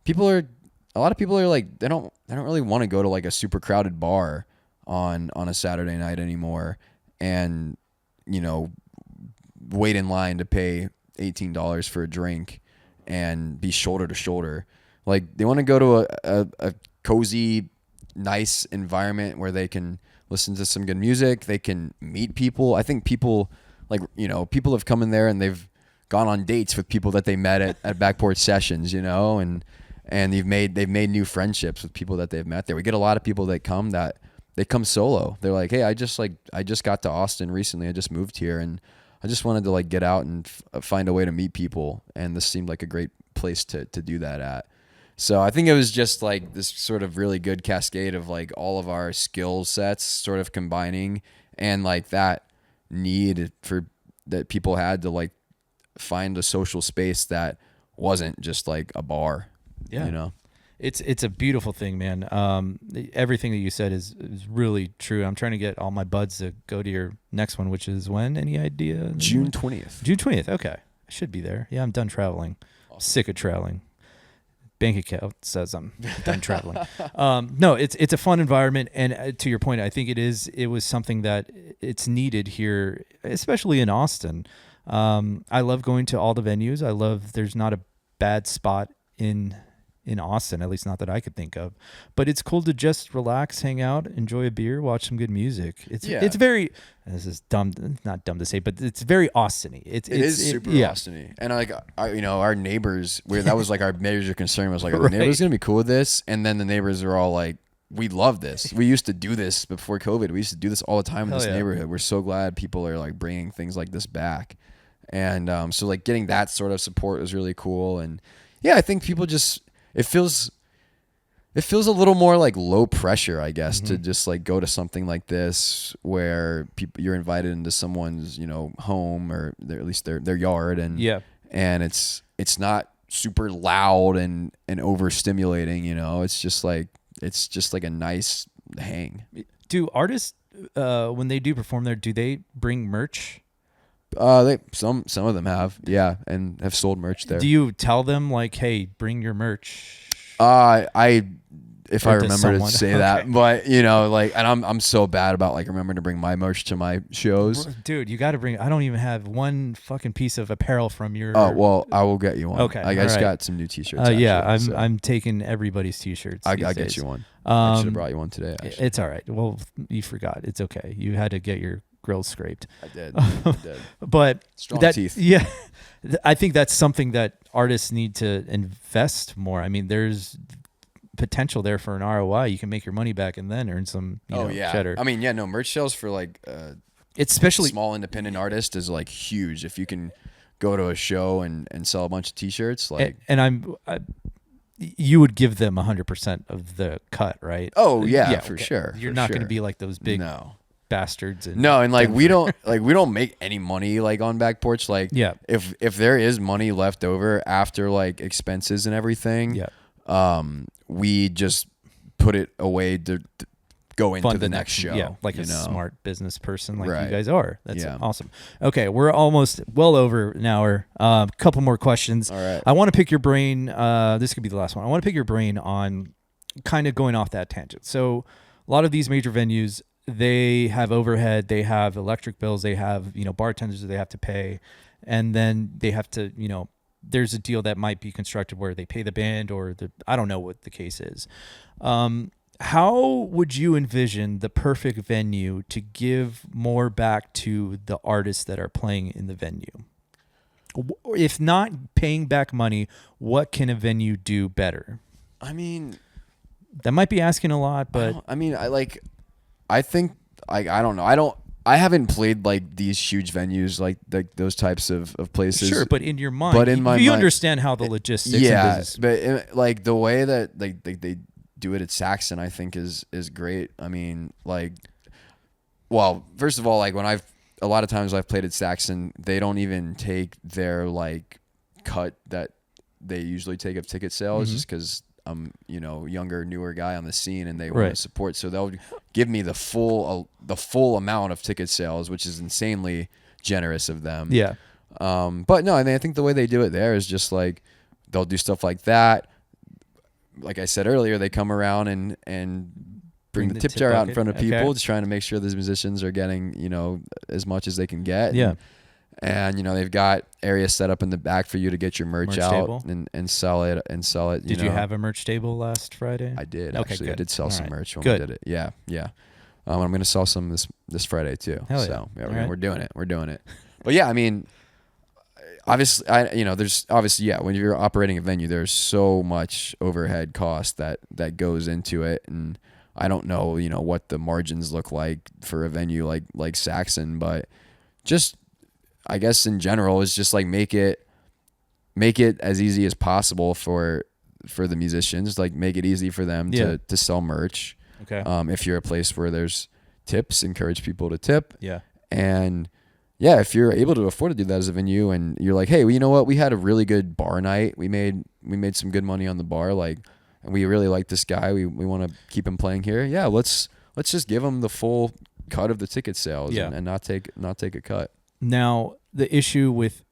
A lot of people are like, they don't really want to go to like a super crowded bar on a Saturday night anymore, and wait in line to pay $18 for a drink and be shoulder to shoulder. Like they want to go to a cozy, nice environment where they can listen to some good music. They can meet people. I think people people have come in there and they've gone on dates with people that they met at backport sessions, and they've made new friendships with people that they've met there. We get a lot of people that come solo. They're like, hey, I just got to Austin recently. I just moved here, and I just wanted to like get out and find a way to meet people. And this seemed like a great place to do that at. So I think it was just like this sort of really good cascade of like all of our skill sets sort of combining, and like that need that people had to like find a social space that wasn't just like a bar. Yeah. It's a beautiful thing, man. Everything that you said is really true. I'm trying to get all my buds to go to your next one, which is when? Any idea? June 20th. June 20th. Okay. I should be there. Yeah, I'm done traveling. Awesome. Sick of traveling. Bank account says I'm done traveling. No, it's a fun environment, and to your point, I think it was something that it's needed here, especially in Austin. I love going to all the venues. There's not a bad spot in Austin, at least not that I could think of. But it's cool to just relax, hang out, enjoy a beer, watch some good music. It's very, this is dumb, not dumb to say, but it's very Austin-y. It is super Austin-y. And like, our neighbors, that was like our major concern was like, are the neighbors going to be cool with this? And then the neighbors are all like, we love this. We used to do this before COVID. We used to do this all the time in this neighborhood. We're so glad people are like bringing things like this back. And so like getting that sort of support was really cool. And yeah, I think people just, it feels a little more like low pressure, I guess, to just like go to something like this where you're invited into someone's, home or at least their yard, and and it's not super loud and overstimulating, it's just like a nice hang. Do artists when they do perform there, do they bring merch? Some of them have, and have sold merch there. Do you tell them like, hey, bring your merch? If I remember to say that, but and I'm so bad about like remembering to bring my merch to my shows. Dude, you got to bring. I don't even have one fucking piece of apparel from your. Oh well, I will get you one. Okay, I just got some new T-shirts. I'm taking everybody's T-shirts. I'll get you one. I should have brought you one today. Actually. It's all right. Well, you forgot. It's okay. You had to get your grills scraped. I did. But strong teeth. Yeah, I think that's something that artists need to invest more. I mean, there's potential there for an ROI. You can make your money back and then earn some cheddar. I mean, merch sales for like it's especially small independent artist is like huge. If you can go to a show and sell a bunch of T-shirts, like you would give them 100% of the cut, right? Oh yeah, for sure. You're not going to be like those big bastards. And like we don't make any money like on back porch. Like if there is money left over after like expenses and everything, we just put it away to go into the next show. Yeah, like a smart business person like you guys are. That's awesome. Okay, we're almost well over an hour. A couple more questions. All right. I want to pick your brain. This could be the last one. I want to pick your brain on kind of going off that tangent. So a lot of these major venues, they have overhead, they have electric bills, they have, bartenders that they have to pay. And then they have to, there's a deal that might be constructed where they pay the band or I don't know what the case is. How would you envision the perfect venue to give more back to the artists that are playing in the venue? If not paying back money, what can a venue do better? I mean, that might be asking a lot, but I think I don't know. I haven't played like these huge venues, like those types of places. Sure, but in your mind, you understand how the logistics. Yeah, and business. But like the way that they do it at Saxon, I think is great. I mean, well, first of all, like a lot of times I've played at Saxon, they don't even take their like cut that they usually take of ticket sales, just because I'm younger, newer guy on the scene, and they want to support. So they'll give me the full amount of ticket sales, which is insanely generous of them. Yeah. But no, I mean, I think the way they do it there is just like they'll do stuff like that. Like I said earlier, they come around and bring the tip jar out in front of people, just trying to make sure those musicians are getting, as much as they can get. Yeah. And they've got areas set up in the back for you to get your merch out table. and sell it. Did you have a merch table last Friday? I did. Okay, actually. good. I did sell some merch when Good. we did it. Yeah, yeah. I'm going to sell some this Friday too. Hell so yeah. We're doing it. We're doing it. But yeah, I mean, obviously, there's obviously, when you're operating a venue, there's so much overhead cost that goes into it, and I don't know, what the margins look like for a venue like Saxon, but just, I guess in general is just like make it as easy as possible for the musicians, like make it easy for them to sell merch. Okay. If you're a place where there's tips, encourage people to tip. Yeah. And yeah, if you're able to afford to do that as a venue, and you're like, hey, well, you know what? We had a really good bar night. We made some good money on the bar. Like, and we really like this guy. We want to keep him playing here. Yeah. Let's just give him the full cut of the ticket sales and not take a cut. Now, the issue with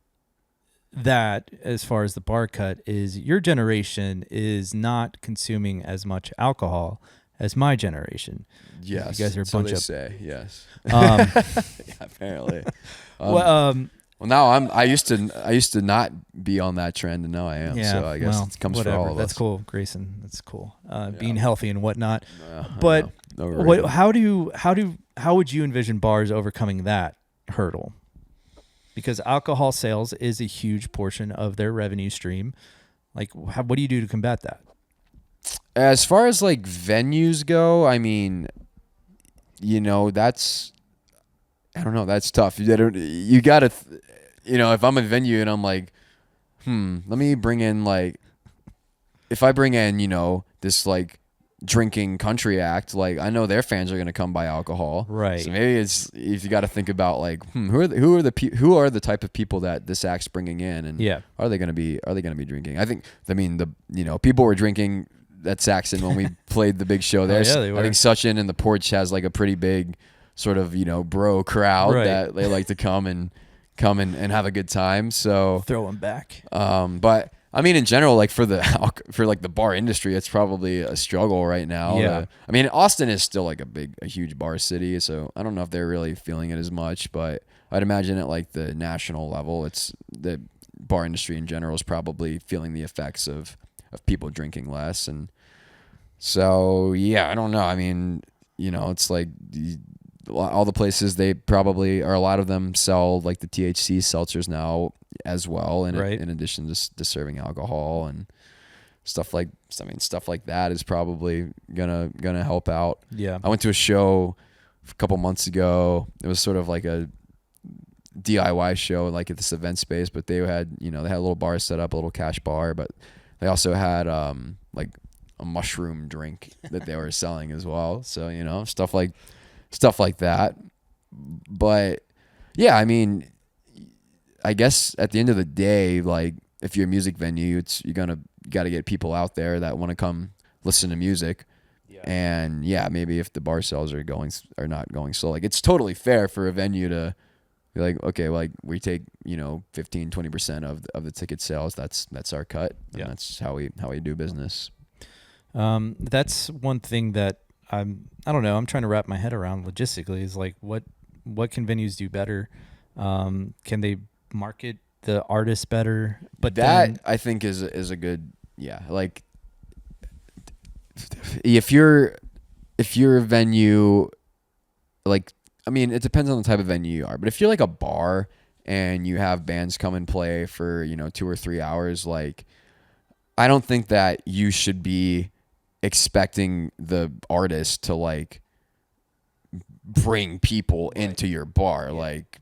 that, as far as the bar cut, is your generation is not consuming as much alcohol as my generation. Yes, you guys are a so bunch they of. Say yes. Yeah, apparently. Well, now I used to not be on that trend, and now I am. Yeah, so I guess it comes whatever. for all of That's us. cool, Greyson. That's cool. Being healthy and whatnot. But how would you envision bars overcoming that hurdle? Because alcohol sales is a huge portion of their revenue stream. Like, what do you do to combat that? As far as like venues go, I mean, that's, I don't know, that's tough. You gotta, if I'm a venue and I'm like, let me bring in like, if I bring in, this like drinking country act, like I know their fans are going to come buy alcohol, right? So maybe it's, if you got to think about like who are the type of people that this act's bringing in, and are they going to be drinking? I mean the people were drinking at Saxon when we played the big show there. They were. I think Sachin in the Porch has like a pretty big sort of bro crowd that they like to come and have a good time, so throw them back. But I mean, in general, like for the bar industry, it's probably a struggle right now. Yeah. I mean, Austin is still like a huge bar city, so I don't know if they're really feeling it as much, but I'd imagine at like the national level, it's the bar industry in general is probably feeling the effects of people drinking less. And so, yeah, I don't know. I mean, it's like all the places, they probably, or a lot of them sell like the THC seltzers now as well, in addition to serving alcohol and stuff like that is probably gonna help out. Yeah. I went to a show a couple months ago. It was sort of like a DIY show, like at this event space, but they had a little bar set up, a little cash bar, but they also had like a mushroom drink that they were selling as well. So stuff like that. But yeah, I mean, I guess at the end of the day, like if you're a music venue, you got to get people out there that want to come listen to music. Yeah. And yeah, maybe if the bar sales are not going slow, like it's totally fair for a venue to be like, okay, like we take 15-20% of the ticket sales. That's our cut. And that's how we do business. That's one thing that I don't know. I'm trying to wrap my head around logistically is like what can venues do better? Can they market the artists better? But that I think is a good, like if you're a venue, like, I mean, it depends on the type of venue you are, but if you're like a bar and you have bands come and play for, 2 or 3 hours, like, I don't think that you should be expecting the artist to like bring people into your bar. Like,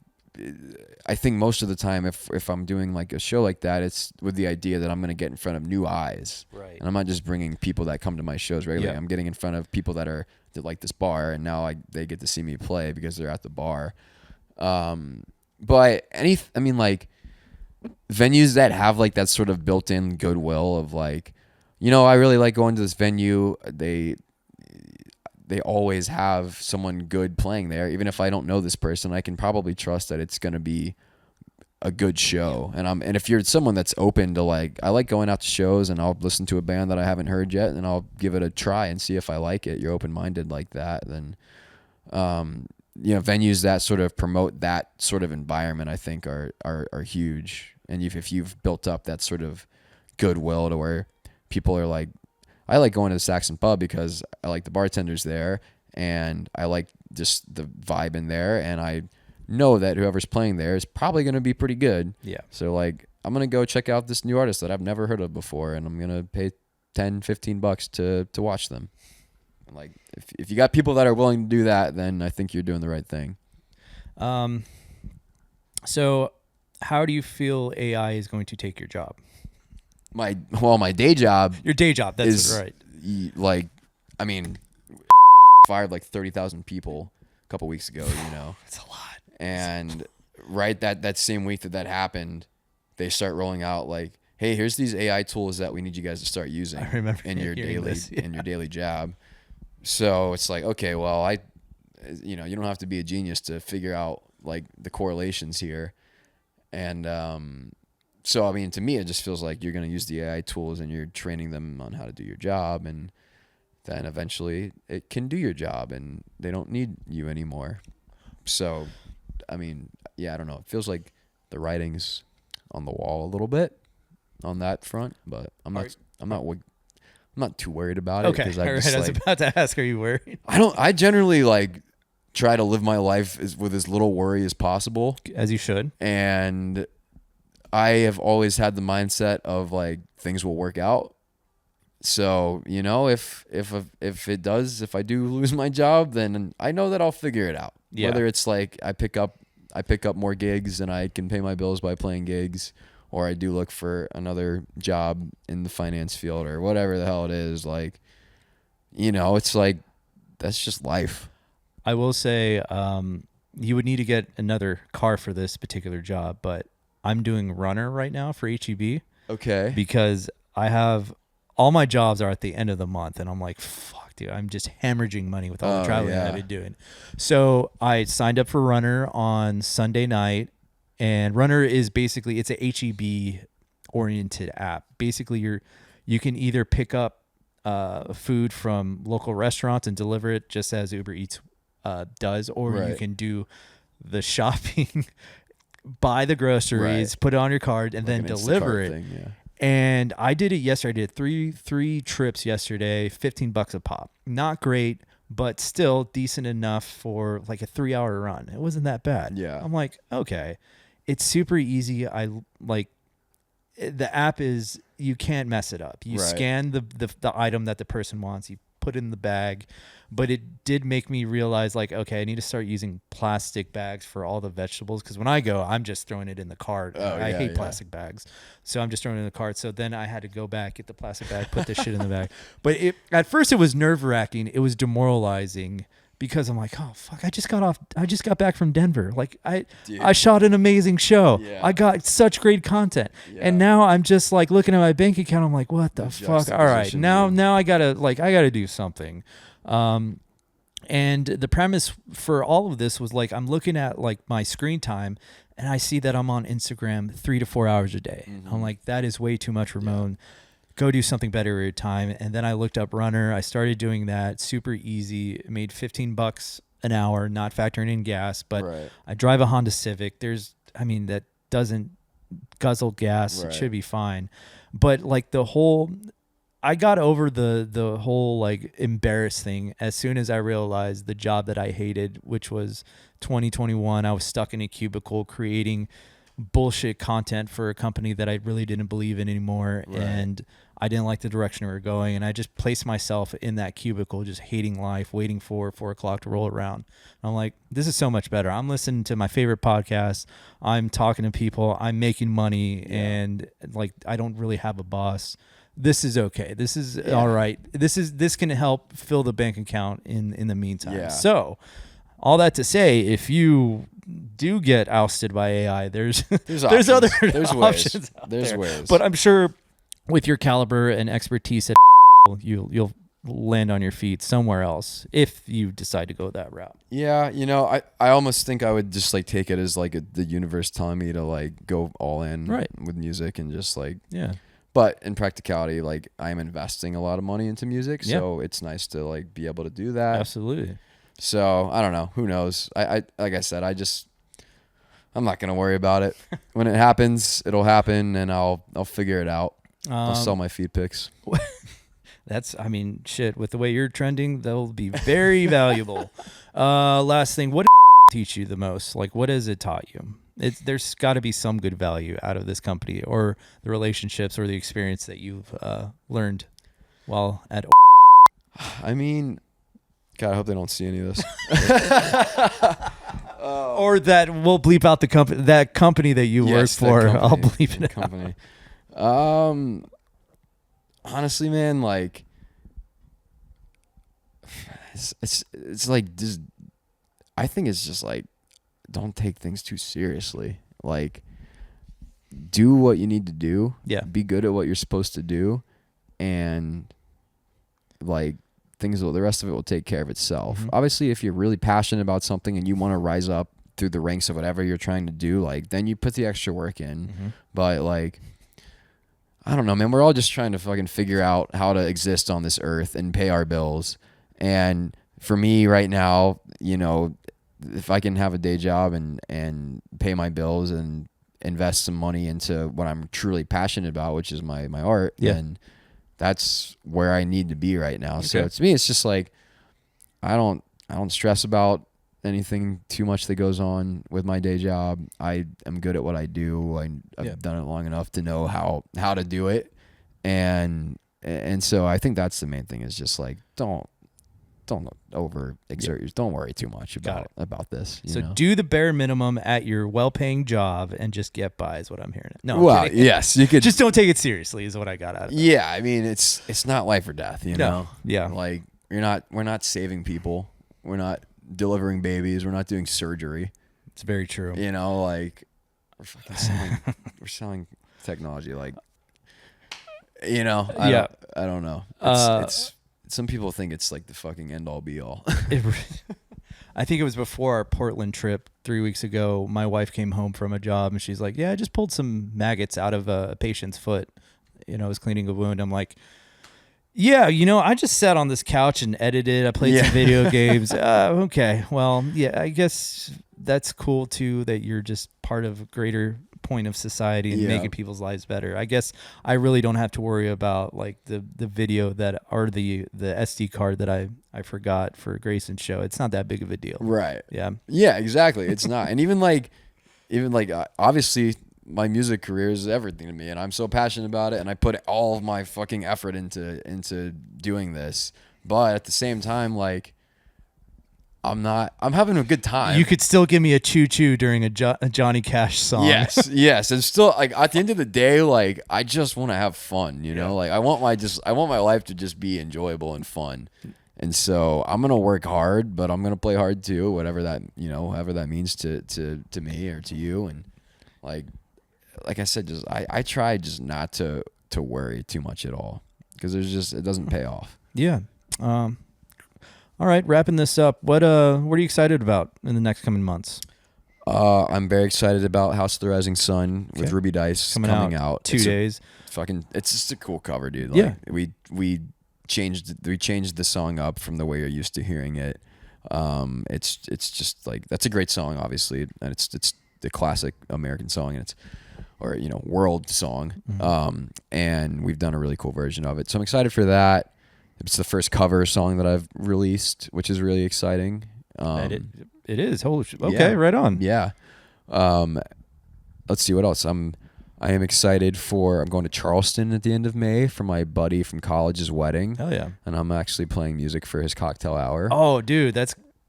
I think most of the time, if I'm doing like a show like that, it's with the idea that I'm going to get in front of new eyes. Right. And I'm not just bringing people that come to my shows regularly. Yeah. I'm getting in front of people that like this bar, and now they get to see me play because they're at the bar. But I mean, like, venues that have like that sort of built-in goodwill of like, I really like going to this venue. They always have someone good playing there. Even if I don't know this person, I can probably trust that it's going to be a good show. And if you're someone that's open to like, I like going out to shows and I'll listen to a band that I haven't heard yet and I'll give it a try and see if I like it. You're open-minded like that. Then, venues that sort of promote that sort of environment, I think are huge. And if you've built up that sort of goodwill to where people are like, I like going to the Saxon Pub because I like the bartenders there and I like just the vibe in there, and I know that whoever's playing there is probably going to be pretty good. Yeah. So like, I'm going to go check out this new artist that I've never heard of before, and I'm going to pay $10-15 to watch them. And like, if you got people that are willing to do that, then I think you're doing the right thing. So how do you feel AI is going to take your job? My day job. Your day job, that's right. Like, I mean, fired like 30,000 people a couple weeks ago, It's a lot. And right that same week that happened, they start rolling out like, hey, here's these AI tools that we need you guys to start using in your daily job. So it's like, okay, well, you don't have to be a genius to figure out like the correlations here. And so, I mean, to me, it just feels like you're going to use the AI tools and you're training them on how to do your job. And then eventually it can do your job and they don't need you anymore. So, I mean, I don't know. It feels like the writing's on the wall a little bit on that front, but I'm not too worried about it. Okay. I was about to ask, are you worried? I generally like try to live my life with as little worry as possible. As you should. And I have always had the mindset of like, things will work out. So, if I do lose my job, then I know that I'll figure it out. Yeah. Whether it's like I pick up more gigs and I can pay my bills by playing gigs, or I do look for another job in the finance field or whatever the hell it is, like, it's like, that's just life. I will say, you would need to get another car for this particular job, but I'm doing runner right now for HEB. Okay. Because I have all my jobs are at the end of the month, and I'm like, fuck, dude, I'm just hemorrhaging money with all the traveling that I've been doing. So I signed up for runner on Sunday night, and runner is basically, it's a HEB oriented app. Basically, you can either pick up food from local restaurants and deliver it just as Uber Eats does, or you can do the shopping, buy the groceries, put it on your card, and then deliver it. Thing, yeah. And I did it yesterday. I did three trips yesterday, $15 a pop. Not great, but still decent enough for like a 3-hour run. It wasn't that bad. Yeah. I'm like, okay, it's super easy. I like the app is, you can't mess it up. You scan the item that the person wants, you put it in the bag. But it did make me realize, like, okay, I need to start using plastic bags for all the vegetables, because when I go, I'm just throwing it in the cart. I hate plastic bags, so I'm just throwing it in the cart. So then I had to go back, get the plastic bag, put this shit in the bag. But at first it was nerve-wracking. It was demoralizing because I'm like, oh fuck, I just got back from Denver. Like I shot an amazing show. Yeah. I got such great content, and now I'm just like looking at my bank account. I'm like, what the fuck? All right, now I gotta do something. And the premise for all of this was like, I'm looking at like my screen time and I see that I'm on Instagram 3 to 4 hours a day. Mm-hmm. I'm like, that is way too much, Ramon. go do something better with your time. And then I looked up Runner. I started doing that. Super easy. It made $15 an hour, not factoring in gas, but I drive a Honda Civic. That doesn't guzzle gas. It should be fine. But like I got over the whole like embarrassed thing as soon as I realized the job that I hated, which was 2021. I was stuck in a cubicle creating bullshit content for a company that I really didn't believe in anymore. And I didn't like the direction we were going. And I just placed myself in that cubicle, just hating life, waiting for 4 o'clock to roll around. And I'm like, this is so much better. I'm listening to my favorite podcast. I'm talking to people. I'm making money. And like, I don't really have a boss. This is okay. This is all right. This can help fill the bank account in the meantime. Yeah. So all that to say, if you do get ousted by AI, there's there's other options. There's ways. But I'm sure with your caliber and expertise at you'll land on your feet somewhere else if you decide to go that route. Yeah, I almost think I would just like take it as like the universe telling me to like go all in with music and just like But in practicality, like I'm investing a lot of money into music, so it's nice to like be able to do that. Absolutely. So I don't know. Who knows? I like I said, I'm not gonna worry about it. When it happens, it'll happen, and I'll figure it out. I'll sell my feed pics. Shit. With the way you're trending, they'll be very valuable. Last thing, what did teach you the most? Like, what has it taught you? There's got to be some good value out of this company, or the relationships, or the experience that you've learned while at. God, I hope they don't see any of this. Or that we'll bleep out that company that you work for. I'll bleep it company. Honestly, man, like it's like just. I think it's just like, don't take things too seriously. Like, do what you need to do. Yeah. Be good at what you're supposed to do, and like. The rest of it will take care of itself. Mm-hmm. Obviously, if you're really passionate about something and you want to rise up through the ranks of whatever you're trying to do, like then you put the extra work in. Mm-hmm. But like, I don't know, man. We're all just trying to fucking figure out how to exist on this earth and pay our bills. And for me right now, if I can have a day job and pay my bills and invest some money into what I'm truly passionate about, which is my art, then that's where I need to be right now. Okay. So to me, it's just like, I don't stress about anything too much that goes on with my day job. I am good at what I do. I've done it long enough to know how to do it. And so I think that's the main thing, is just like, don't over exert yourself. Don't worry too much about this. So do the bare minimum at your well-paying job and just get by is what I'm hearing. No, well, yes, you could just don't take it seriously is what I got out of it. Yeah, I mean it's not life or death, know. Yeah, like we're not saving people. We're not delivering babies. We're not doing surgery. It's very true. Like we're selling technology. Like I don't know. It's some people think it's like the fucking end all be all. I think it was before our Portland trip 3 weeks ago. My wife came home from a job and she's like, "Yeah, I just pulled some maggots out of a patient's foot. I was cleaning a wound." I'm like, "Yeah, I just sat on this couch and edited. I played some video games. Okay, well, yeah, I guess that's cool too that you're just part of a greater point of society and making people's lives better. I guess I really don't have to worry about like the video or the SD card that I forgot for Greyson's show. It's not that big of a deal." Right. Yeah. Yeah, exactly. It's not. And even like obviously my music career is everything to me, and I'm so passionate about it, and I put all of my fucking effort into doing this. But at the same time, like, I'm having a good time. You could still give me a choo-choo during a Johnny Cash song. Yes. And still, like, at the end of the day, like, I just want to have fun, Like, I want my life to just be enjoyable and fun. And so I'm gonna work hard, but I'm gonna play hard too, whatever that however that means to me or to you. And like I said, just I try just not to worry too much at all, because it doesn't pay off. Yeah. All right, wrapping this up. What are you excited about in the next coming months? I'm very excited about House of the Rising Sun with Ruby Dice coming out 2 days. fucking, it's just a cool cover, dude. Yeah. Like we changed the song up from the way you're used to hearing it. It's just like, that's a great song, obviously, and it's the classic American song, and world song. And we've done a really cool version of it, so I'm excited for that. It's the first cover song that I've released, which is really exciting. It is. Holy shit. Okay, yeah. right on. Yeah. Let's see what else. I am excited I'm going to Charleston at the end of May for my buddy from college's wedding. Hell yeah. And I'm actually playing music for his cocktail hour. Oh, dude,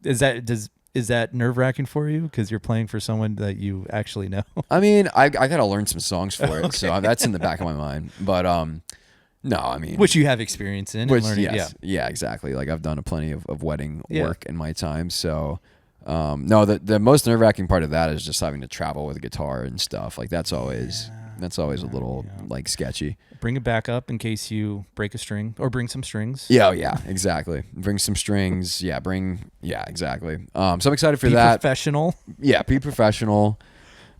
is that nerve-wracking for you because you're playing for someone that you actually know? I mean, I got to learn some songs for it, Okay. so that's in the back of my mind. But no, I mean, Which you have experience in and learning. Yes, yeah, exactly. Like I've done plenty of wedding Yeah. work in my time, so no, the most nerve-wracking part of that is just having to travel with a guitar and stuff. Like that's always a little like sketchy. Bring it back up in case you break a string or bring some strings. Yeah, exactly. Bring some strings. Yeah, exactly. So I'm excited for Be that. Professional. Yeah, be professional,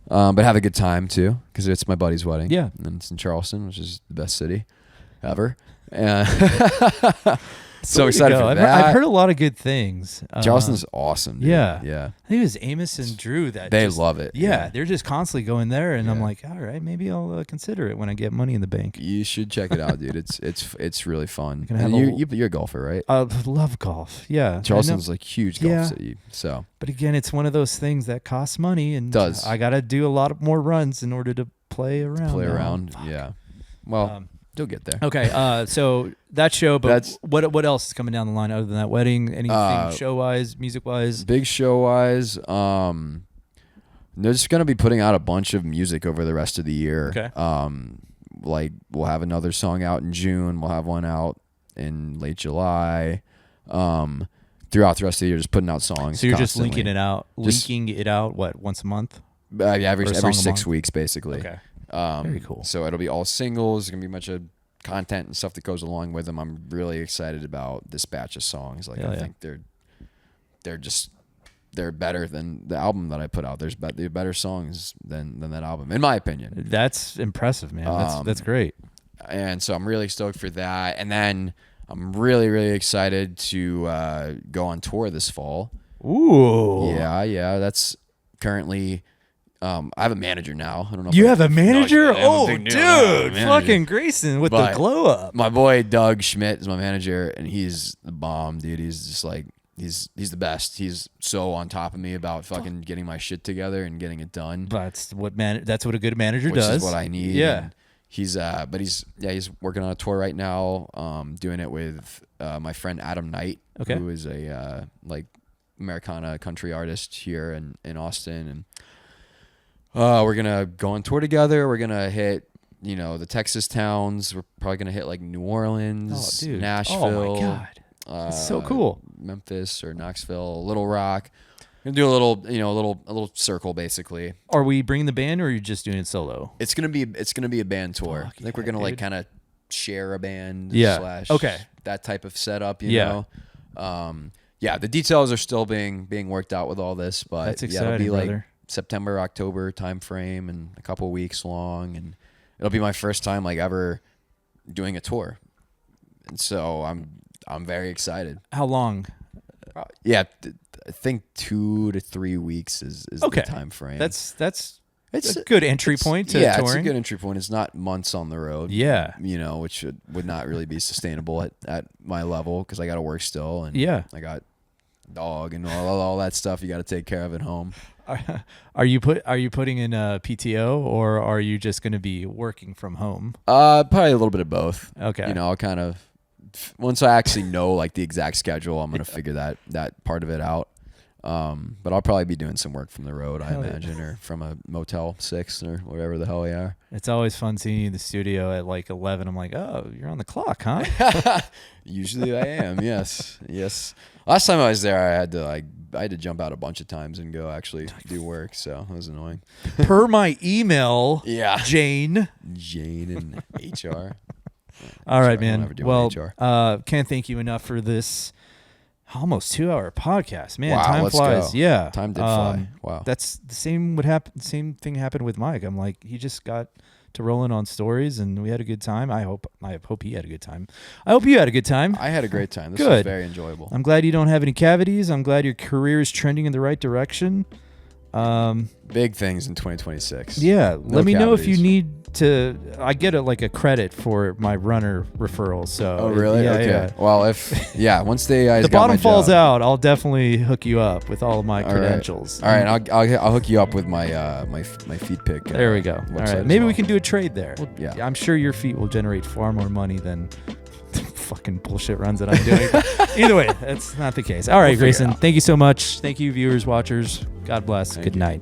but have a good time too, because it's my buddy's wedding. Yeah. And it's in Charleston, which is the best city ever. And so excited for that. I've heard a lot of good things. Charleston's awesome, dude. Yeah. Yeah. I think it was Amos and Drew that They love it. Yeah, they're just constantly going there, and I'm Yeah. like, all right, maybe I'll consider it when I get money in the bank. You should check it out, dude. It's really fun. Gonna have And you're a golfer, right? I love golf. Yeah, Charleston's like huge golf Yeah. city. So, but again, it's one of those things that costs money, and Does. I got to do a lot of more runs in order to play around. play now. around. Fuck. Yeah. Well, you'll get there. Okay, so that show, but what else is coming down the line other than that wedding? Anything show wise, music wise? Big show wise, they're just gonna be putting out a bunch of music over the rest of the year. Okay. Like we'll have another song out in June. We'll have one out in late July. Throughout the rest of the year, just putting out songs. So you're constantly. just linking it out. What, once a month? Yeah, every Or a song a 6 month? weeks, basically. Okay. Very cool. So it'll be all singles. There's gonna be a bunch of content and stuff that goes along with them. I'm really excited about this batch of songs. Like I think they're better than the album that I put out. They're better songs than that album, in my opinion. That's impressive, man. That's great. And so I'm really stoked for that. And then I'm really, really excited to go on tour this fall. Ooh. Yeah. That's currently. I have a manager now. I don't know. You have a manager? Oh, dude. Fucking Greyson with the glow up. My boy Doug Schmidt is my manager, and he's the bomb, dude. He's just like he's the best. He's so on top of me about fucking getting my shit together and getting it done. That's what a good manager Which does. is what I need. Yeah. And he's working on a tour right now. Doing it with my friend Adam Knight, who is a like Americana country artist here in Austin, and we're gonna go on tour together. We're gonna hit, the Texas towns. We're probably gonna hit like New Orleans, Nashville. Oh my god, that's so cool. Memphis or Knoxville, Little Rock. We're gonna do a little circle basically. Are we bringing the band, or are you just doing it solo? It's gonna be a band tour. Fuck I think we're gonna like kind of share a band. / Okay. That type of setup. You know. The details are still being worked out with all this, but that's exciting, it'll be like brother. September, October time frame, and a couple weeks long, and it'll be my first time like ever doing a tour, and so I'm very excited. How long? I think 2 to 3 weeks is the time frame. It's a good entry point to touring. It's a good entry point. It's not months on the road. Yeah, which would not really be sustainable at my level because I got to work still, and I got dog and all that stuff you got to take care of at home. Are you putting in a PTO, or are you just going to be working from home? Probably a little bit of both. Okay. I'll kind of once I actually know like the exact schedule, I'm going to figure that part of it out. But I'll probably be doing some work from the road, I imagine, or from a Motel 6 or whatever the hell we are. It's always fun seeing you in the studio at like 11. I'm like, oh, you're on the clock, huh? Usually I am. Yes. Last time I was there, I had to jump out a bunch of times and go actually do work, so it was annoying. Per my email, Jane and HR. All right, man. Well, HR. Can't thank you enough for this almost 2-hour podcast, man. Wow, time flies. Go. Yeah, time did fly. Wow, that's the same thing happened with Mike. I'm like, he just got rolling on stories, and we had a good time. I hope he had a good time. I hope you had a good time. I had a great time. This Good. was very enjoyable. I'm glad you don't have any cavities. I'm glad your career is trending in the right direction. Big things in 2026. Yeah, No let me know if you cavities. need to. I get a credit for my runner referral. So Oh, really? Yeah, okay. yeah. Well, once they guys The got bottom my falls job, out, I'll definitely hook you up with all of my All right. credentials. All right, I'll hook you up with my my feed pick. There we go. All website right, as maybe well. we can do a trade there. Yeah. I'm sure your feet will generate far more money than the fucking bullshit runs that I'm doing. Either way, that's not the case. All right, We'll figure it Greyson, out. thank you so much. Thank you, viewers, watchers. God bless. Thank Good you. night.